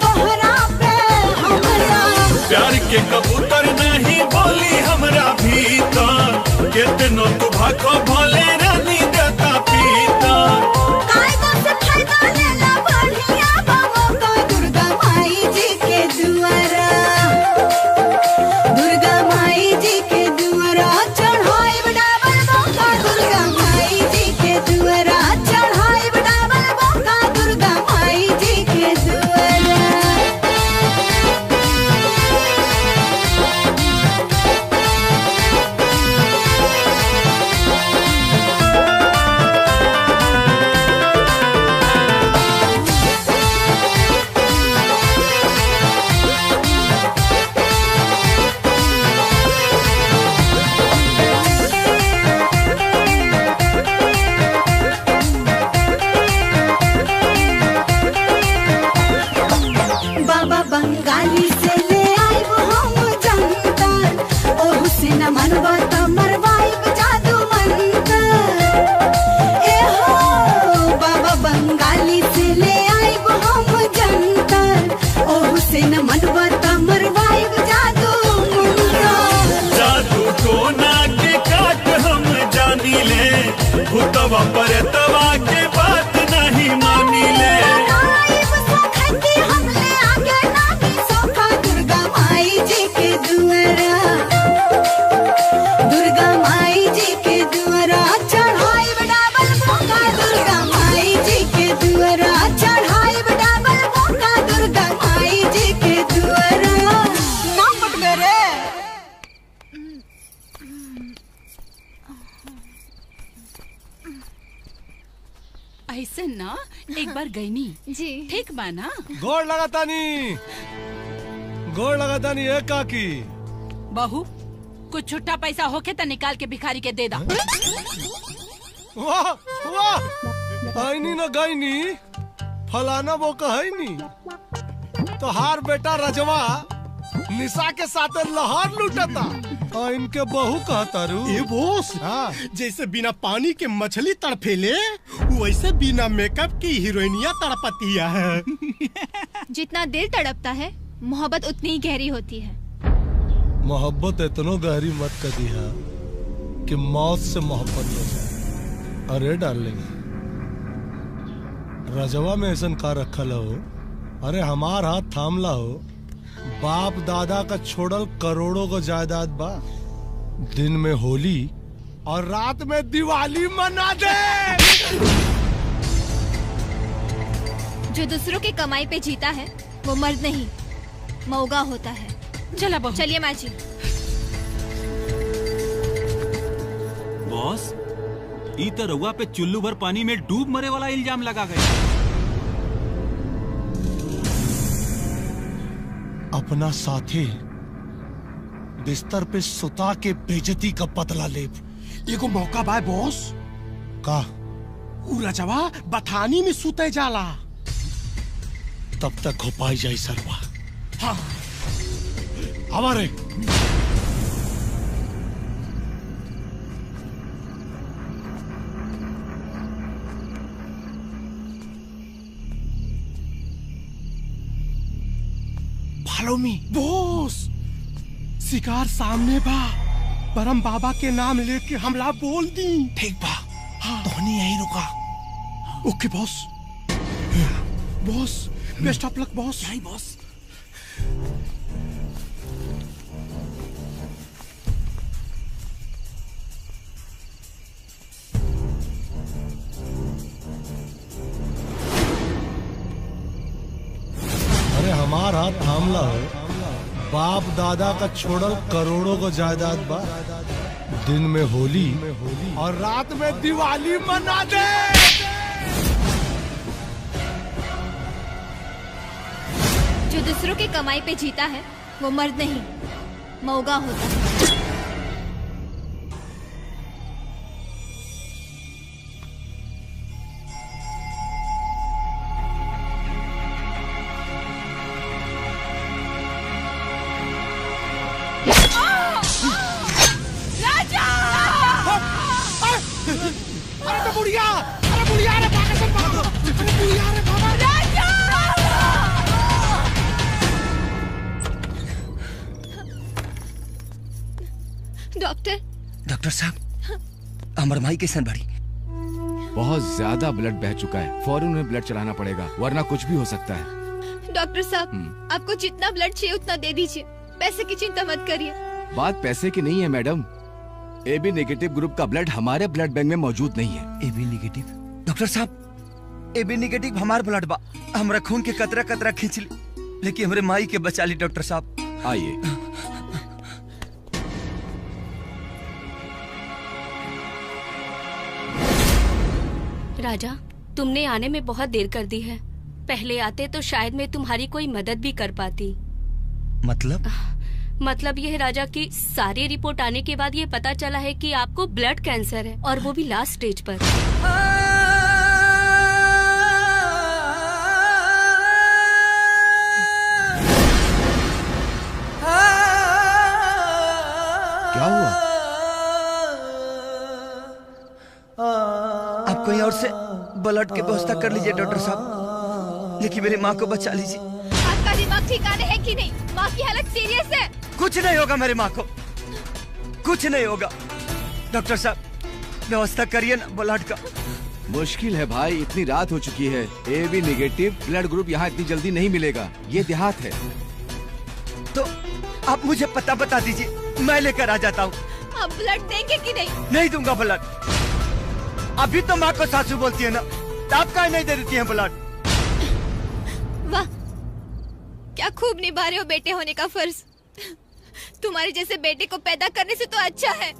तोहरा पे हमरा प्यार के कबूतर नहीं बोली हमरा भीतर कितनो तू भागो भोले रानी देता पीतर कायदा से फायदा लेला बढ़िया बाबा का दुर्गा माई जी के दुआरा दुर्गा माई जी के दुआरा चढ़ाई डाबल बोका दुर्गा माई जी के दुआरा चढ़ाई डाबल बोका दुर्गा माई जी के दुआरा बाबा बंगाली से ले आइब हम जंतर ओहु से न मनवा त मरवाइब जादू मंतर ए हो बाबा बंगाली से ले आइब हम जंतर ओहु से न मनवा त मरवाइब जादू मंतर जादू टोना के काट हम जानी ले भूतवा परतवा के बात नहीं मानी ले आइब सखती हमले आगे नागी सोखा दुर्गा माई जी के दुआरा दुर्गा माई जी के दुआरा चढ़ाई डाबल बोका दुर्गा माई जी के दुआरा चढ़ाई डाबल बोका दुर्गा माई जी के दुआरा ना पट गए ऐसे ना एक बार गईनी जी ठीक बा ना। गोड़ लगातानी ए काकी। बहू कुछ छुट्टा पैसा होके तो निकाल के भिखारी के दे दा। वाह वाह आईनी न गईनी फलाना वो कहनी तो हार बेटा रजवा निशा के साथ लहर लूटता और इनके बहू कहता रू ए बोस जैसे बिना पानी के मछली तड़फेले वैसे बिना मेकअप की हीरोइनिया तड़पतिया है। जितना दिल तड़पता है मोहब्बत उतनी ही गहरी होती है। मोहब्बत इतनो गहरी मत कर दी है कि मौत से मोहब्बत हो जाए। अरे डार्लिंग रजवा में ऐसा का रखल हो, अरे हमार हाथ थामला हो, बाप दादा का छोड़ल करोड़ों को जायदाद बा, दिन में होली और रात में दिवाली मना दे। जो दूसरों की कमाई पे जीता है वो मर्द नहीं मौगा होता है। चला बहू चलिए माँ जी। बॉस ई तो रउआ पे चुल्लू भर पानी में डूब मरे वाला इल्जाम लगा गया। अपना साथी बिस्तर पे सुता के बेइज्जती का बदला ले। एगो मौका बा बॉस का उ रजवा बथानी में सुते जाला। तब तक हो पाई जाए सरवा। हाँ हमारे फॉलो मी बॉस। शिकार सामने बा, परम बाबा के नाम लेके हमला बोल दी। ठीक बा हाँ। धोनी यही रुका। Okay boss. Boss best of luck boss. नहीं बॉस। अरे हमार हाथ थामला हो, बाप दादा का छोड़ल करोड़ों को जायदाद बा, दिन में होली और रात में दिवाली मना दे। जो दूसरों की कमाई पे जीता है वो मर्द नहीं मौगा होता है। राजा! डॉक्टर साहब, हमर माई कैसन बड़ी? बहुत ज्यादा ब्लड बह चुका है, फौरन उन्हें ब्लड चढ़ाना पड़ेगा वरना कुछ भी हो सकता है। डॉक्टर साहब, आपको जितना ब्लड चाहिए उतना दे दीजिए, पैसे की चिंता मत करिए। बात पैसे की नहीं है मैडम, AB नेगेटिव ग्रुप का ब्लड हमारे ब्लड बैंक में मौजूद नहीं है। AB negative? डॉक्टर साहब, AB नेगेटिव हमार ब्लड बा, हमरा खून के कतरा कतरा खींच ली, लेकिन हमरे माई के बचा ली। डॉक्टर साहब आइए। राजा, तुमने आने में बहुत देर कर दी है। पहले आते तो शायद मैं तुम्हारी कोई मदद भी कर पाती। मतलब ये है राजा कि सारी रिपोर्ट आने के बाद ये पता चला है कि आपको ब्लड कैंसर है, और वो भी लास्ट स्टेज पर। क्या हुआ? आप कोई और से ब्लड की व्यवस्था कर लीजिए डॉक्टर साहब, लेकिन मेरी माँ को बचा लीजिए। आपका दिमाग ठिकाने है कि नहीं? माँ की हालत सीरियस है। कुछ नहीं होगा मेरी माँ को, कुछ नहीं होगा। डॉक्टर साहब व्यवस्था करिए ना ब्लड का। मुश्किल है भाई, इतनी रात हो चुकी है। AB नेगेटिव ब्लड ग्रुप यहाँ इतनी जल्दी नहीं मिलेगा, ये देहात है। तो आप मुझे पता बता दीजिए, मैं लेकर आ जाता हूँ। आप ब्लड देंगे कि नहीं? नहीं दूंगा ब्लड। अभी तो माँ को सासू बोलती है ना, तो आप काहे नहीं दे देती हैं ब्लड? वाह, क्या खूब निभा रहे हो बेटे होने का फर्ज। तुम्हारे जैसे बेटे को पैदा करने से तो अच्छा है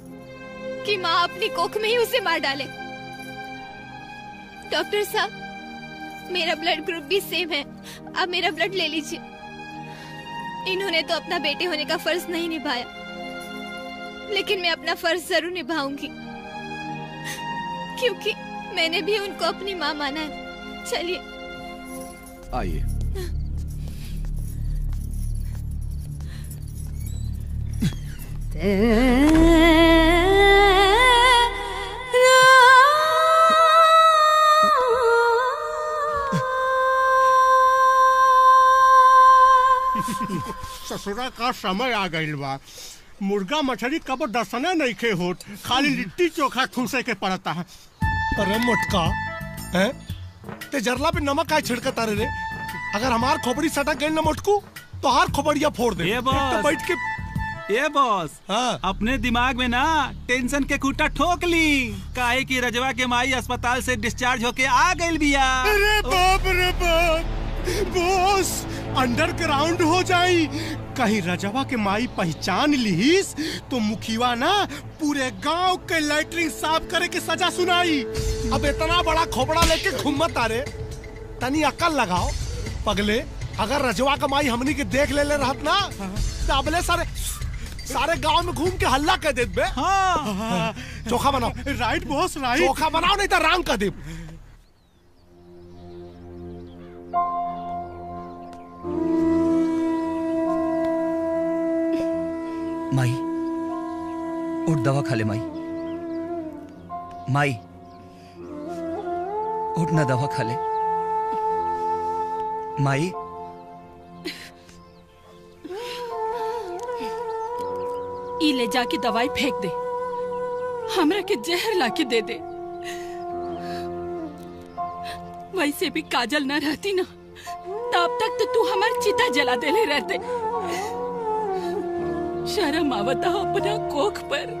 कि माँ अपनी कोख में ही उसे मार डाले। डॉक्टर साहब, मेरा ब्लड ग्रुप भी सेम है, आप मेरा ब्लड ले लीजिए। इन्होंने तो अपना बेटे होने का फर्ज नहीं निभाया, लेकिन मैं अपना फर्ज जरूर निभाऊंगी, क्योंकि मैंने भी उनको अपनी माँ माना है। चलिए आइए। ससुरा का समय आ गइल बा, मुर्गा मछली कब दर्शने नहीं खे होत, खाली लिट्टी चोखा ठूसे के पड़ता है। अरे मोटका, हैं? ते जरला पे नमक का छिड़कता रे? अगर हमार खोपड़ी सटक गई ना मोटकू, तो हार खोपड़िया फोड़ दे। ये बॉस, तो बैठ के ये बॉस, अपने दिमाग में ना टेंशन के खूटा ठोक ली, काहे कि रजवा के माई अस्पताल से डिस्चार्ज होके आ गई बिया। अरे बाप रे बाप, बॉस अंडरग्राउंड हो जाई, कहीं रजवा के माई पहचान लीस तो मुखिया ना पूरे गांव के लैट्रिन साफ करे की सजा सुनाई। अब इतना बड़ा खोपड़ा लेके घूमत आ रे, तनी अकल लगाओ पगले। अगर रजवा का माई हमनी के देख ले रहत ना, तो अबले सारे गांव में घूम के हल्ला कर देत बे। हाँ। चोखा बनाओ। Right boss, right. चोखा बनाओ नहीं तो राम कर दे। माई उठ, दवा खा ले माई। माई उठ ना, दवा खा ले। माई ई ले जाके दवाई फेंक दे, हमरा के जहर लाके दे दे। वैसे भी काजल ना रहती ना, तब तक तो तू हमार चिता जला देले रहते। शर्म आवता अपना कोख पर।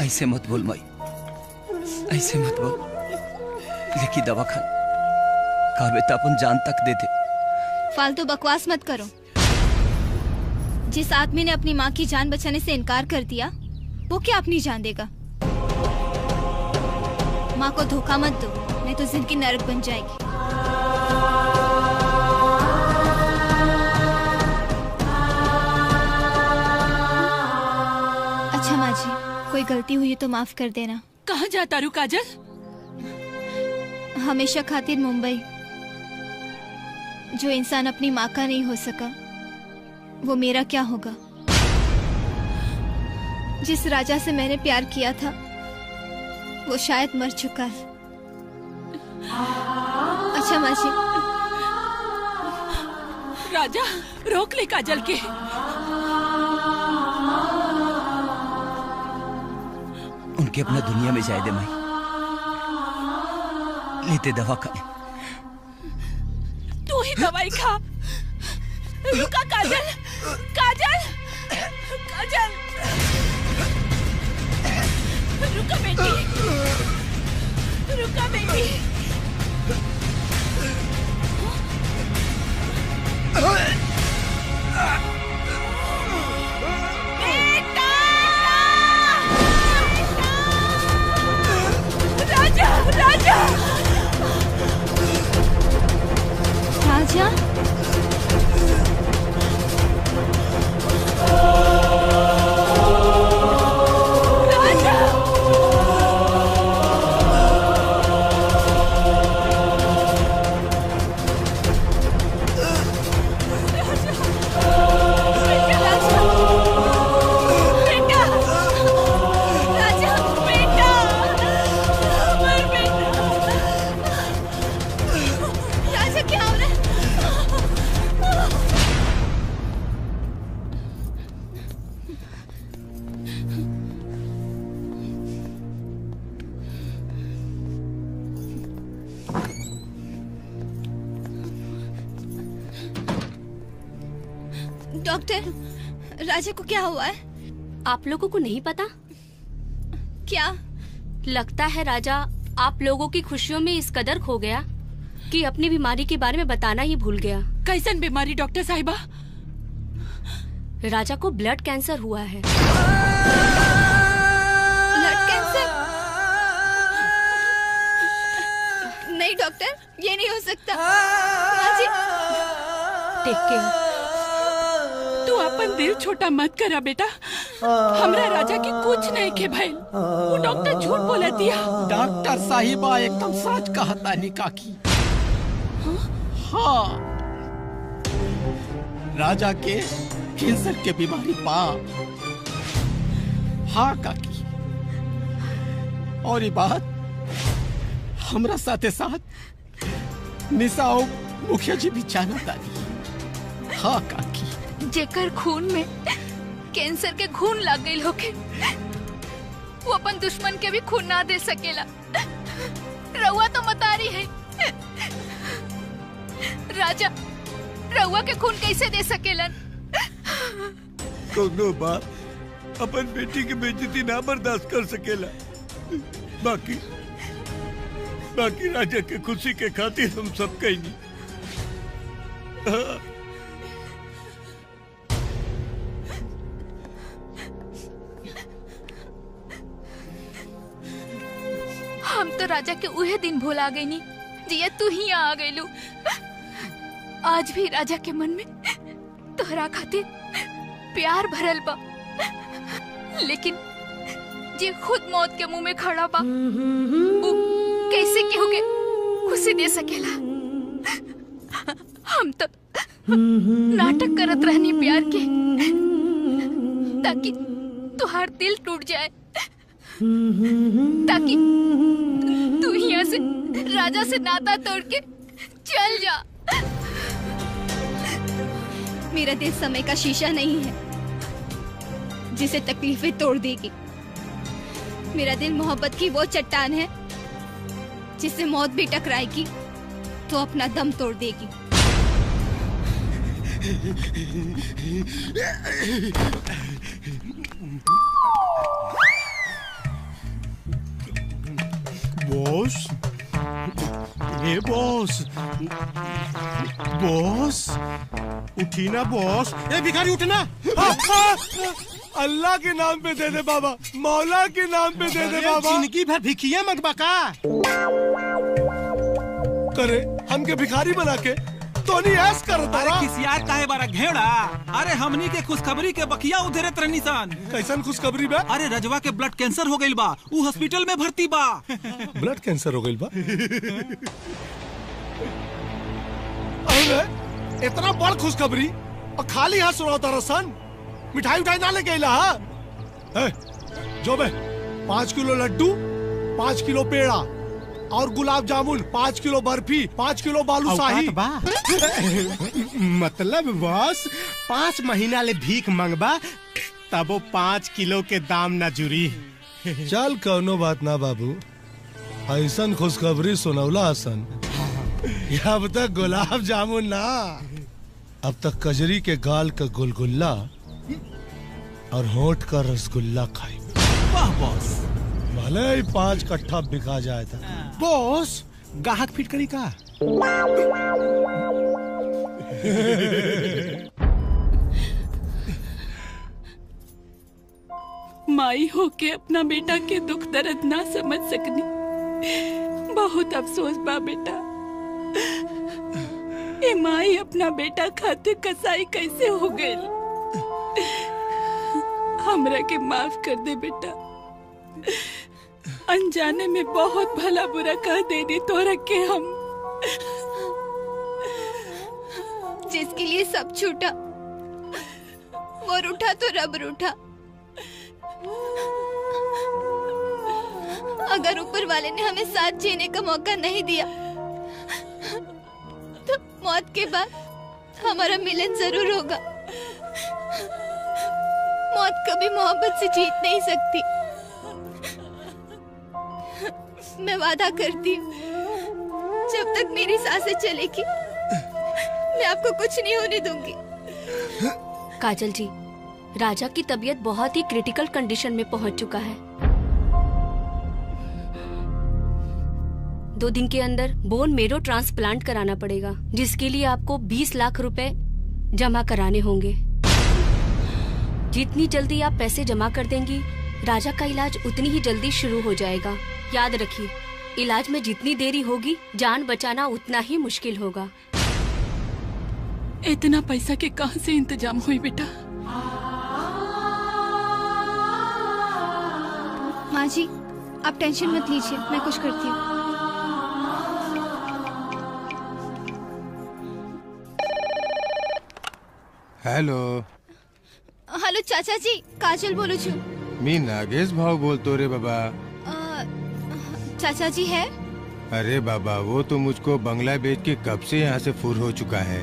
ऐसे मत बोल माई, ऐसे मत बोल। लेकिन दवा खा, काबे तो अपन जान तक दे दे। फालतू बकवास मत करो। जिस आदमी ने अपनी माँ की जान बचाने से इनकार कर दिया, वो क्या अपनी जान देगा? माँ को धोखा मत दो, नहीं तो जिंदगी नरक बन जाएगी। अच्छा माँ जी, कोई गलती हुई तो माफ कर देना। कहाँ जाता रू काजल? हमेशा खातिर मुंबई। जो इंसान अपनी माँ का नहीं हो सका, वो मेरा क्या होगा? जिस राजा से मैंने प्यार किया था, वो शायद मर चुका है। अच्छा माँ जी। राजा रोक ले काजल के। उनके अपना दुनिया में जाए दे माई। लेते दवा खाने। तू ही दवाई खा। रुका काजल, काजल, काजल, रुका बेटी, रुका बेटी। राजा, राजा, राजा, डॉक्टर, राजा को क्या हुआ है? आप लोगों को नहीं पता? क्या? लगता है राजा आप लोगों की खुशियों में इस कदर खो गया कि अपनी बीमारी के बारे में बताना ही भूल गया। कैसन बीमारी डॉक्टर साहिबा? राजा को ब्लड कैंसर हुआ है। Blood cancer? नहीं डॉक्टर, ये नहीं हो सकता। Take care. तू अपन दिल छोटा मत करा बेटा। हमरा राजा की कुछ नहीं के भाई। वो डॉक्टर झूठ बोला दिया। डॉक्टर साहिबा एकदम सच कहता नहीं काकी। हाँ, राजा के कैंसर के बीमारी पा। हाँ काकी, और ये बात हमरा साथे साथ निशा और मुखिया जी भी जानता नहीं। हाँ काकी, जेकर खून में कैंसर के खून लग गई होके, वो अपन दुश्मन के भी खून ना दे सकेला। रउआ तो मतारी है। राजा रउआ के खून कैसे दे सकेलन? कोनो बाप अपन बेटी की बेइज्जती ना बर्दाश्त कर सकेला। बाकी राजा के खुशी के खातिर हम सब कहीं नहीं। हम तो राजा के उहे दिन भुला गई नी जिया तू ही आ गईलू। आज भी राजा के मन में तोहरा खातिर प्यार भरल बा, लेकिन जे खुद मौत के मुंह में खड़ा बा, वो कैसे केहू के खुशी दे सकेला? हम तो नाटक करत रहनी प्यार के, ताकि तुहार दिल टूट जाए, ताकि तू यहाँ से राजा से नाता तोड़ के चल जा। मेरा दिल समय का शीशा नहीं है जिसे तकलीफें तोड़ देगी। मेरा दिल मोहब्बत की वो चट्टान है जिससे मौत भी टकराएगी तो अपना दम तोड़ देगी। बॉस, ये बॉस, बॉस उठी ना बॉस। ए भिखारी उठना। अल्लाह के नाम पे दे दे बाबा, मौला के नाम पे दे दे बाबा। जिंदगी भर भिखिया मंगवा का करे हमके भिखारी बना के तो नहीं ऐस करता। अरे किसियार काहे बारा घेड़ा। अरे हमनी के खुशखबरी के बखिया उधरे तरनीसान। कैसन खुशखबरी बा? अरे रजवा के ब्लड कैंसर हो गइल बा, ऊ हॉस्पिटल में भर्ती बा। ब्लड कैंसर हो गइल बा? अरे इतना बड़ खुशखबरी और खाली हाथ सुनाता रसन। मिठाई उठाई ना लेके आइला? जो बे 5 किलो लड्डू, 5 किलो पेड़ा और गुलाब जामुन, 5 किलो बर्फी, 5 किलो बालूशाही। मतलब बॉस 5 महीना ले भीख मंगबा तब वो 5 किलो के दाम ना जुरी। चल कौनो बात ना बाबू, ऐसन खुशखबरी सुनौला हसन। अब तक गुलाब जामुन ना, अब तक कजरी के गाल का गुलगुल्ला और होठ का रसगुल्ला खाई। वाह बॉस, भले ही 5 कट्ठा बिका जाए था। बॉस गाहक फिट करी का? माई होके अपना बेटा के दुख दर्द ना समझ सकनी, बहुत अफसोस बा बेटा। ए माई अपना बेटा खातिर कसाई कैसे हो गई। हमरा के माफ कर दे बेटा, अनजाने में बहुत भला बुरा कह देनी तोरा के हम। जिसके लिए सब छूटा वो रूठा तो रब रूठा। अगर ऊपर वाले ने हमें साथ जीने का मौका नहीं दिया तो मौत के बाद हमारा मिलन जरूर होगा। मौत कभी मोहब्बत से जीत नहीं सकती। मैं वादा करती हूँ, जब तक मेरी सांसें चलेगी मैं आपको कुछ नहीं होने दूंगी। काजल जी, राजा की तबीयत बहुत ही क्रिटिकल कंडीशन में पहुंच चुका है। 2 दिन के अंदर बोन मेरो ट्रांसप्लांट कराना पड़ेगा, जिसके लिए आपको 20 लाख रुपए जमा कराने होंगे। जितनी जल्दी आप पैसे जमा कर देंगी, राजा का इलाज उतनी ही जल्दी शुरू हो जाएगा। याद रखिए, इलाज में जितनी देरी होगी, जान बचाना उतना ही मुश्किल होगा। इतना पैसा के कहां से इंतजाम हुई बेटा? माँ जी, आप टेंशन मत लीजिए, मैं कुछ करती हूँ। हेलो हेलो चाचा जी, काजल बोलू छू। मी नागेश भाव बोलतो रे बाबा। चाचा जी है? अरे बाबा, वो तो मुझको बंगला बेच के कब से यहाँ से फुर हो चुका है।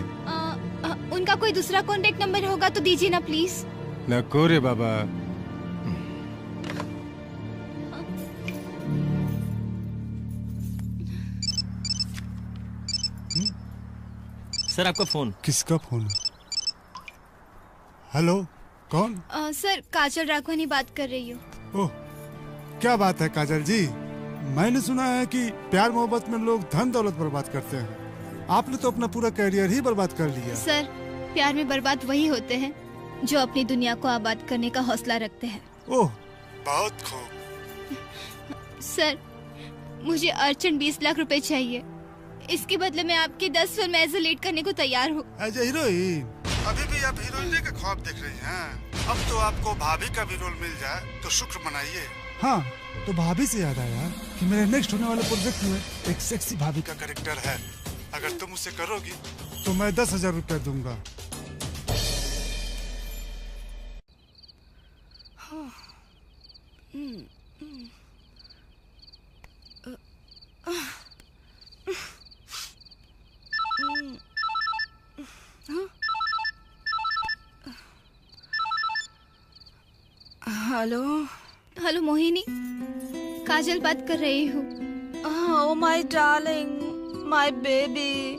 उनका कोई दूसरा कॉन्टेक्ट नंबर होगा तो दीजिए ना प्लीज। नको रे बाबा। सर आपका फोन। किसका फोन? हेलो, कौन? सर, काजल राघवानी बात कर रही हूँ। ओह, क्या बात है काजल जी? मैंने सुना है कि प्यार मोहब्बत में लोग धन दौलत बर्बाद करते हैं। आपने तो अपना पूरा करियर ही बर्बाद कर लिया। सर, प्यार में बर्बाद वही होते हैं जो अपनी दुनिया को आबाद करने का हौसला रखते हैं। ओह, बहुत खूब। सर, मुझे अर्जेंट 20 लाख रुपए चाहिए। इसके बदले में आपकी 10 फिल्म एज ए लीड करने को तैयार हूँ। As a heroine? अभी भी आप हीरोइन के ख्वाब देख रही हैं। अब तो आपको भाभी का भी रोल मिल जाए तो शुक्र मनाइए। हाँ, तो भाभी से याद आया कि मेरे नेक्स्ट होने वाले प्रोजेक्ट में एक सेक्सी भाभी का कैरेक्टर है। अगर तुम उसे करोगी तो मैं 10,000 रुपया दूंगा। हेलो हेलो मोहिनी, काजल बात कर रही हूँ। Oh my darling, my baby,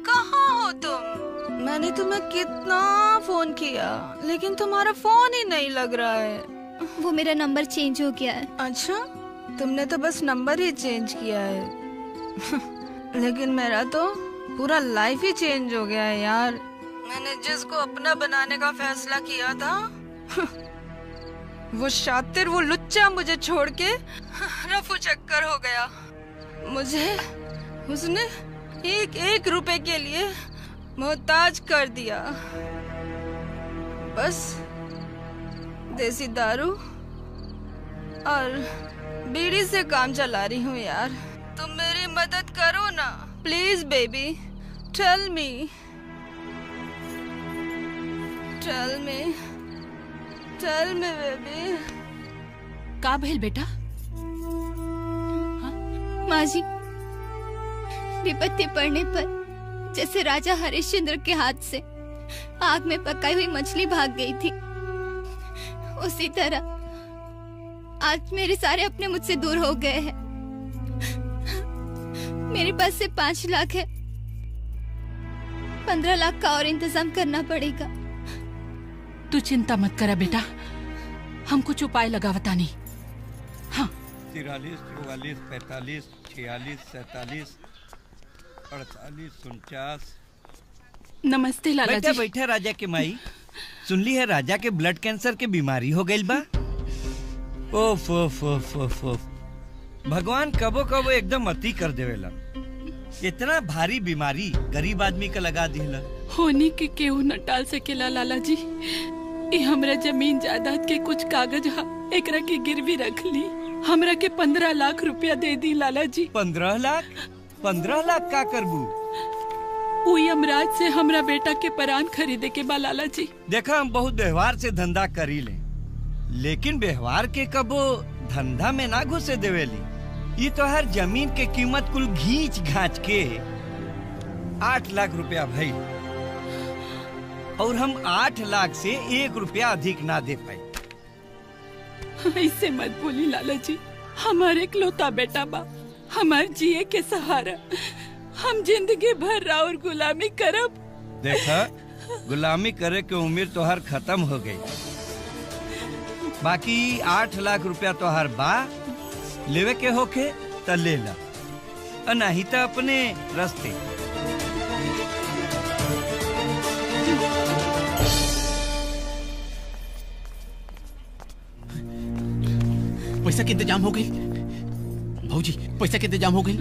कहाँ हो तुम? मैंने तुम्हें कितना फोन किया लेकिन तुम्हारा फोन ही नहीं लग रहा है। वो मेरा नंबर चेंज हो गया है। अच्छा, तुमने तो बस नंबर ही चेंज किया है लेकिन मेरा तो पूरा लाइफ ही चेंज हो गया है यार। मैंने जिसको अपना बनाने का फैसला किया था वो शातिर, वो लुच्चा मुझे छोड़ के रफू चक्कर हो गया। मुझे उसने 1-1 रुपए के लिए मोहताज कर दिया। बस देसी दारू और बीड़ी से काम चला रही हूँ यार। तुम मेरी मदद करो ना please baby, tell me, tell me, tell me baby. का भइल बेटा? माँ जी, विपत्ति पड़ने पर जैसे राजा हरिश्चंद्र के हाथ से आग में पकाई हुई मछली भाग गई थी, उसी तरह आज मेरे सारे अपने मुझसे दूर हो गए हैं। मेरे पास सिर्फ 5 लाख है। 15 लाख का और इंतजाम करना पड़ेगा। तू चिंता मत करा बेटा, हम कुछ उपाय लगावता नहीं। हाँ 43, 44, 45, 46, 47, 48, 49। नमस्ते लाला बैठे जी। बैठे राजा के माई, सुनली है राजा के ब्लड कैंसर के बीमारी हो गई बा। ओफ ओफ ओफ ओफ ओफ। भगवान कबो कबो एकदम अति कर देवेला। इतना भारी बीमारी गरीब आदमी का लगा दिला। होने के केहू न टाल सकेला लाला जी। ये हमरा जमीन जायदाद के कुछ कागज हा, एकरा के गिरवी रख ली। हमरा के 15 लाख रुपया दे दी लाला जी। 15 लाख? 15 लाख का करबू? उई अमराज से हमरा बेटा के परान खरीदे के बा लाला जी। देखा हम बहुत व्यवहार से धंधा करी ले, लेकिन व्यवहार के कबो धंधा में ना घुसे देवेली। ये तो हर जमीन के कीमत कुल घींच घाच के 8 लाख रुपया भई, और हम 8 लाख से 1 रुपया अधिक ना दे पाए। ऐसे मत बोली लाला जी, हमारे इकलौता बेटा बा, हमार जिए के सहारा। हम जिंदगी भर और गुलामी करब। देखा गुलामी करे के उम्र तो हर खत्म हो गई। बाकी 8 लाख रुपया तो हर बा, लेवे के होके त ले ला, नहीं तो अपने रास्ते। पैसा के इंतजाम हो गई भौजी, पैसा के इंतजाम हो गई।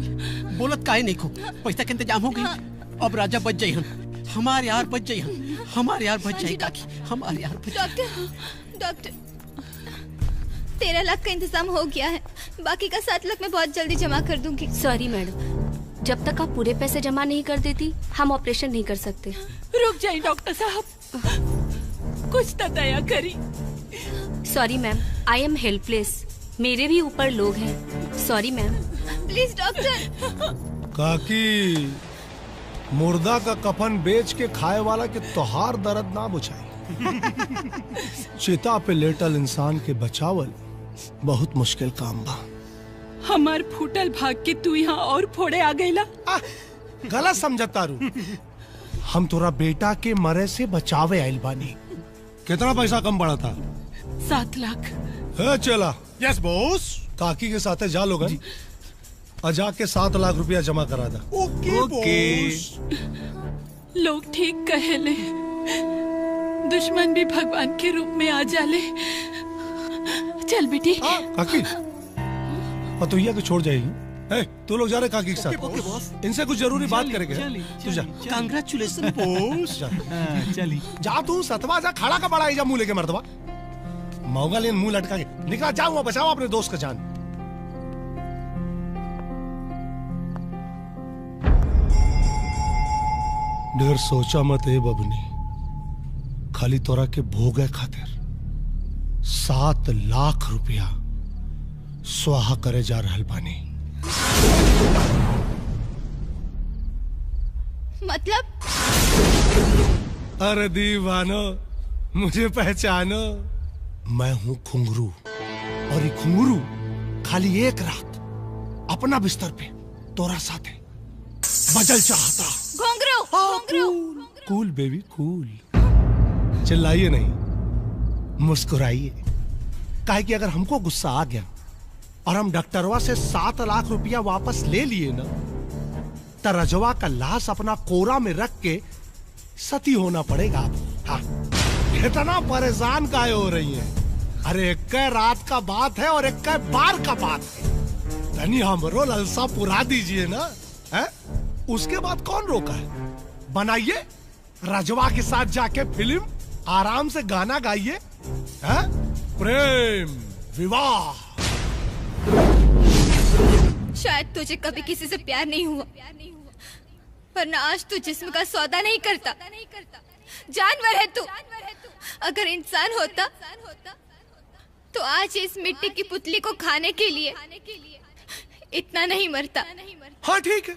बोलत काहे नहीं खो, पैसा के इंतजाम हो गई। अब राजा बच जाई, हमारे यार बच जाई, हमारे यार बच जाई काकी, हमारे यार बच जाई। डॉक्टर 13 लाख का इंतजाम हो गया है, बाकी का 7 लाख मैं बहुत जल्दी जमा कर दूंगी। सॉरी मैडम, जब तक आप पूरे पैसे जमा नहीं कर देती हम ऑपरेशन नहीं कर सकते। रुक जाइए डॉक्टर साहब, कुछ तो दया करी। Sorry ma'am, I am helpless, मेरे भी ऊपर लोग हैं। Sorry ma'am. Please doctor. काकी, मुर्दा का कफन बेच के खाए वाला के तोहार दर्द ना बुझाई। चिता पे लेटल इंसान के बचावल बहुत मुश्किल काम बा। हमार फूटल भाग के तू यहाँ और फोड़े आ गईला। गलत समझता रू। हम तोरा बेटा के मरे से बचावे आइल बानी। कितना पैसा कम पड़ा था? 7 लाख। है चला। Yes boss. काकी के साथ जा लोगन, और जाके 7 लाख रुपया जमा करा दा। ओके। लोग ठीक कहेले, दुश्मन भी भगवान के रूप में आ जाले। चल बेटी। काकी, पतोहिया को छोड़ जाएगी। तू लोग जा रहे काकी के साथ, इनसे कुछ जरूरी बात करेंगे। तू जा। Congratulation boss. चली जा, तू सतवा जा, खड़ा का बड़ा जा, मुंह लेके मर्दवा मौगा लेन मुंह लटका के निकला। जाओ बचाओ अपने दोस्त का जान। ढेर सोचा मत है बबनी, खाली तोरा के भोगे खातिर 7 लाख रुपया स्वाहा करे जा रहल बानी। मतलब? अरे दीवानो, मुझे पहचानो, मैं हूं घुंघरू, और ये घुंघरू खाली एक रात अपना बिस्तर पे तोरा साथे बजल चाहता। घुंघरू, घुंघरू। कूल बेबी कूल। चिल्लाइए नहीं, मुस्कुराइए, काहे कि अगर हमको गुस्सा आ गया और हम डॉक्टरवा से 7 लाख रुपया वापस ले लिए ना, तो रजवा का लाश अपना कोरा में रख के सती होना पड़ेगा। हाँ, इतना परेशान काहे हो रही है? अरे एक रात का बात है और एक बार का बात है। धनी हमरो ललसा पुरा दीजिए ना, है? उसके बाद कौन रोका है? बनाइए रजवा के साथ जाके फिल्म, आराम से गाना गाइए, प्रेम विवाह। शायद तुझे कभी किसी से प्यार नहीं हुआ, वरना आज तू जिस्म का सौदा नहीं करता। जानवर है तू। अगर इंसान होता तो आज इस मिट्टी की पुतली को खाने के लिए इतना नहीं मरता। हाँ ठीक है,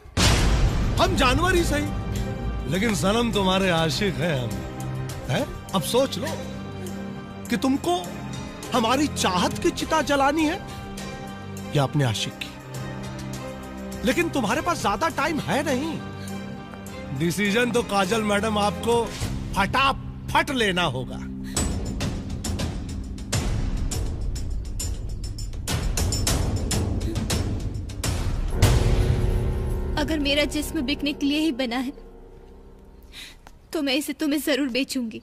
हम जानवर ही सही, लेकिन सनम तुम्हारे आशिक हैं हम। है? अब सोच लो कि तुमको हमारी चाहत की चिता जलानी है या अपने आशिक की? लेकिन तुम्हारे पास ज्यादा टाइम है नहीं। डिसीजन तो काजल मैडम आपको फटाफट लेना होगा। अगर मेरा जिस्म बिकने के लिए ही बना है तो मैं इसे तुम्हें जरूर बेचूंगी।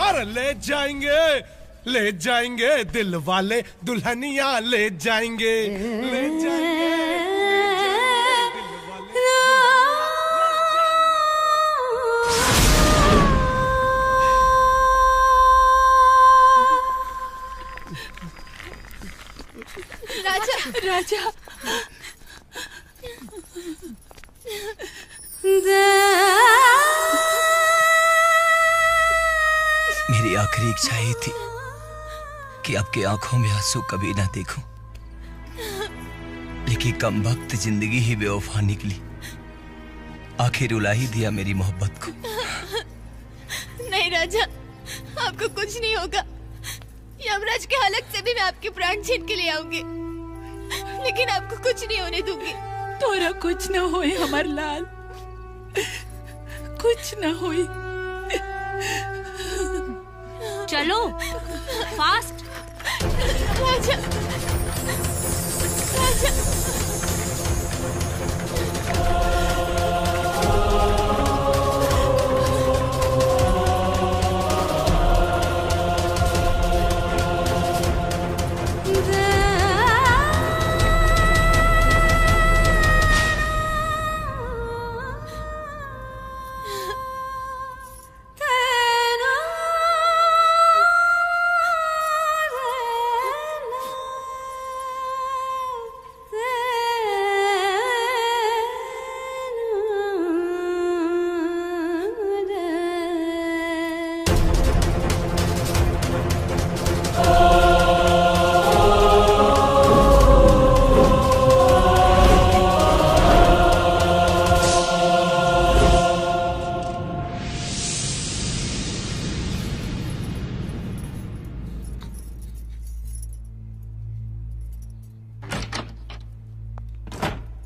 अरे ले जाएंगे दिल वाले दुल्हनिया ले जाएंगे, ले जाएंगे। राजा राजा मेरी आखिरी इच्छा ये थी कि आपकी आंखों में आंसू कभी ना देखूं, लेकिन कम वक्त जिंदगी ही बेवफा निकली। आखिर रुला ही दिया मेरी मोहब्बत को। नहीं राजा, आपको कुछ नहीं होगा। यमराज के हलक से भी मैं आपके प्राण छीन के ले आऊंगी, लेकिन आपको कुछ नहीं होने दूंगी। तोरा कुछ न होए हमार लाल, कुछ न होए। चलो फास्ट। राजा राजा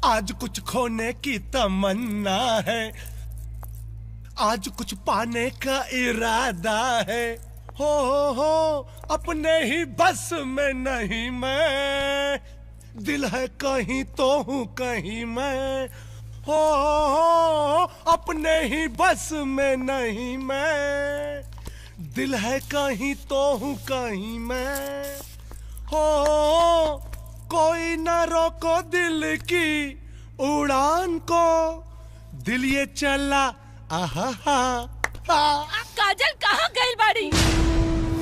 आज कुछ खोने की तमन्ना है, आज कुछ पाने का इरादा है। हो अपने ही बस में नहीं मैं, दिल है कहीं तो हूँ कहीं मैं। हो अपने ही बस में नहीं मैं, दिल है कहीं तो हूँ कहीं मैं। हो कोई न रोको दिल की उड़ान को, दिल ये चला आहा काजल कहाँ गई बाड़ी?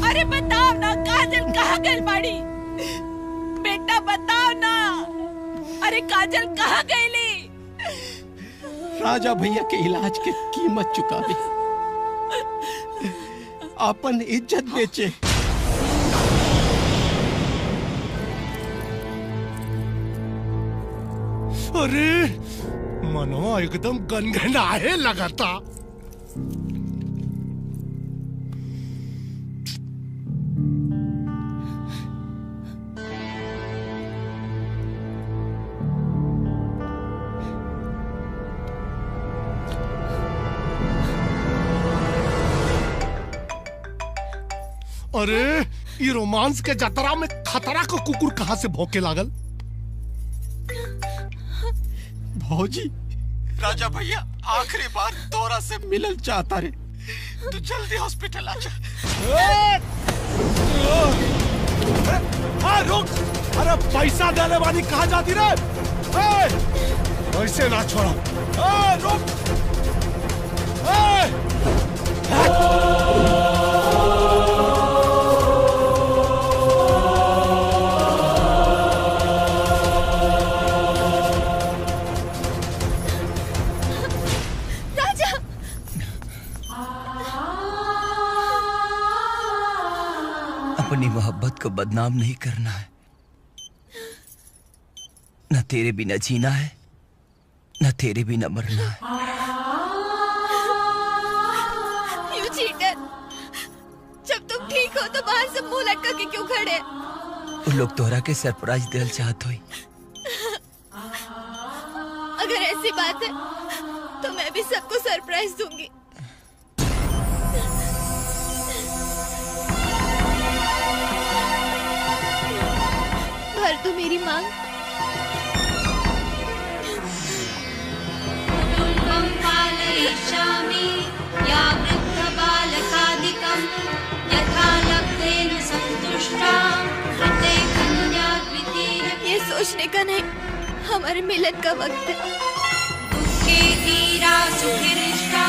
अरे बताओ ना, काजल कहाँ गई बाड़ी? बेटा बताओ ना, अरे काजल कहाँ गईली? राजा भैया के इलाज के कीमत चुकावी, अपन इज्जत बेचे। अरे मनो एकदम गनगनाए लगा था। अरे ये रोमांस के जतरा में खतरा को कुकुर कहां से भौंके लागल? भौजी, राजा भैया आखिरी बार तोरा से मिलल चाहता रे, तू जल्दी हॉस्पिटल आ जा। रुक, अरे पैसा देने वाली कहाँ जाती रे? वैसे ना छोड़ा। रुक। अपनी मोहब्बत को बदनाम नहीं करना है। न तेरे बिना जीना है, न तेरे बिना मरना है। लटका के क्यों खड़े? उन लोग तोहरा के सरप्राइज देल चाहत होई। अगर ऐसी बात है तो मैं भी सबको सरप्राइज दूंगी। भर दो मेरी मांग। कुटुम्बं पालयिष्यामि या वृद्धबालकादिकं यथा लब्धेन सन्तुष्टा प्रत्येकन्या द्वितीय। ये सोचने का नहीं, हमारे मिलन का वक्त है। दुःखे धीरा सुखिरिष्टा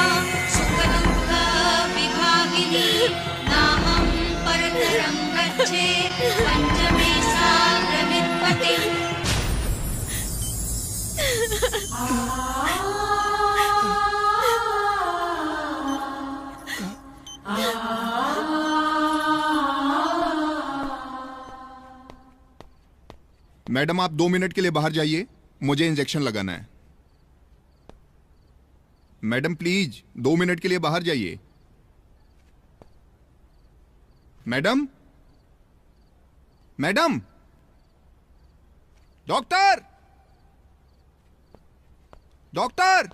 सुख दुःख विभागिनी नाहं परतरं गच्छे पञ्चमे साग्रमित्पति। मैडम आप 2 मिनट के लिए बाहर जाइए, मुझे इंजेक्शन लगाना है। मैडम प्लीज 2 मिनट के लिए बाहर जाइए। Madam madam doctor doctor.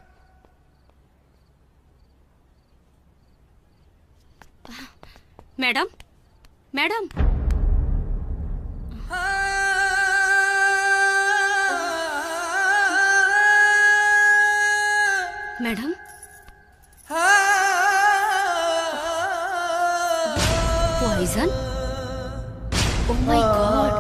Madam madam madam poison? Oh my God.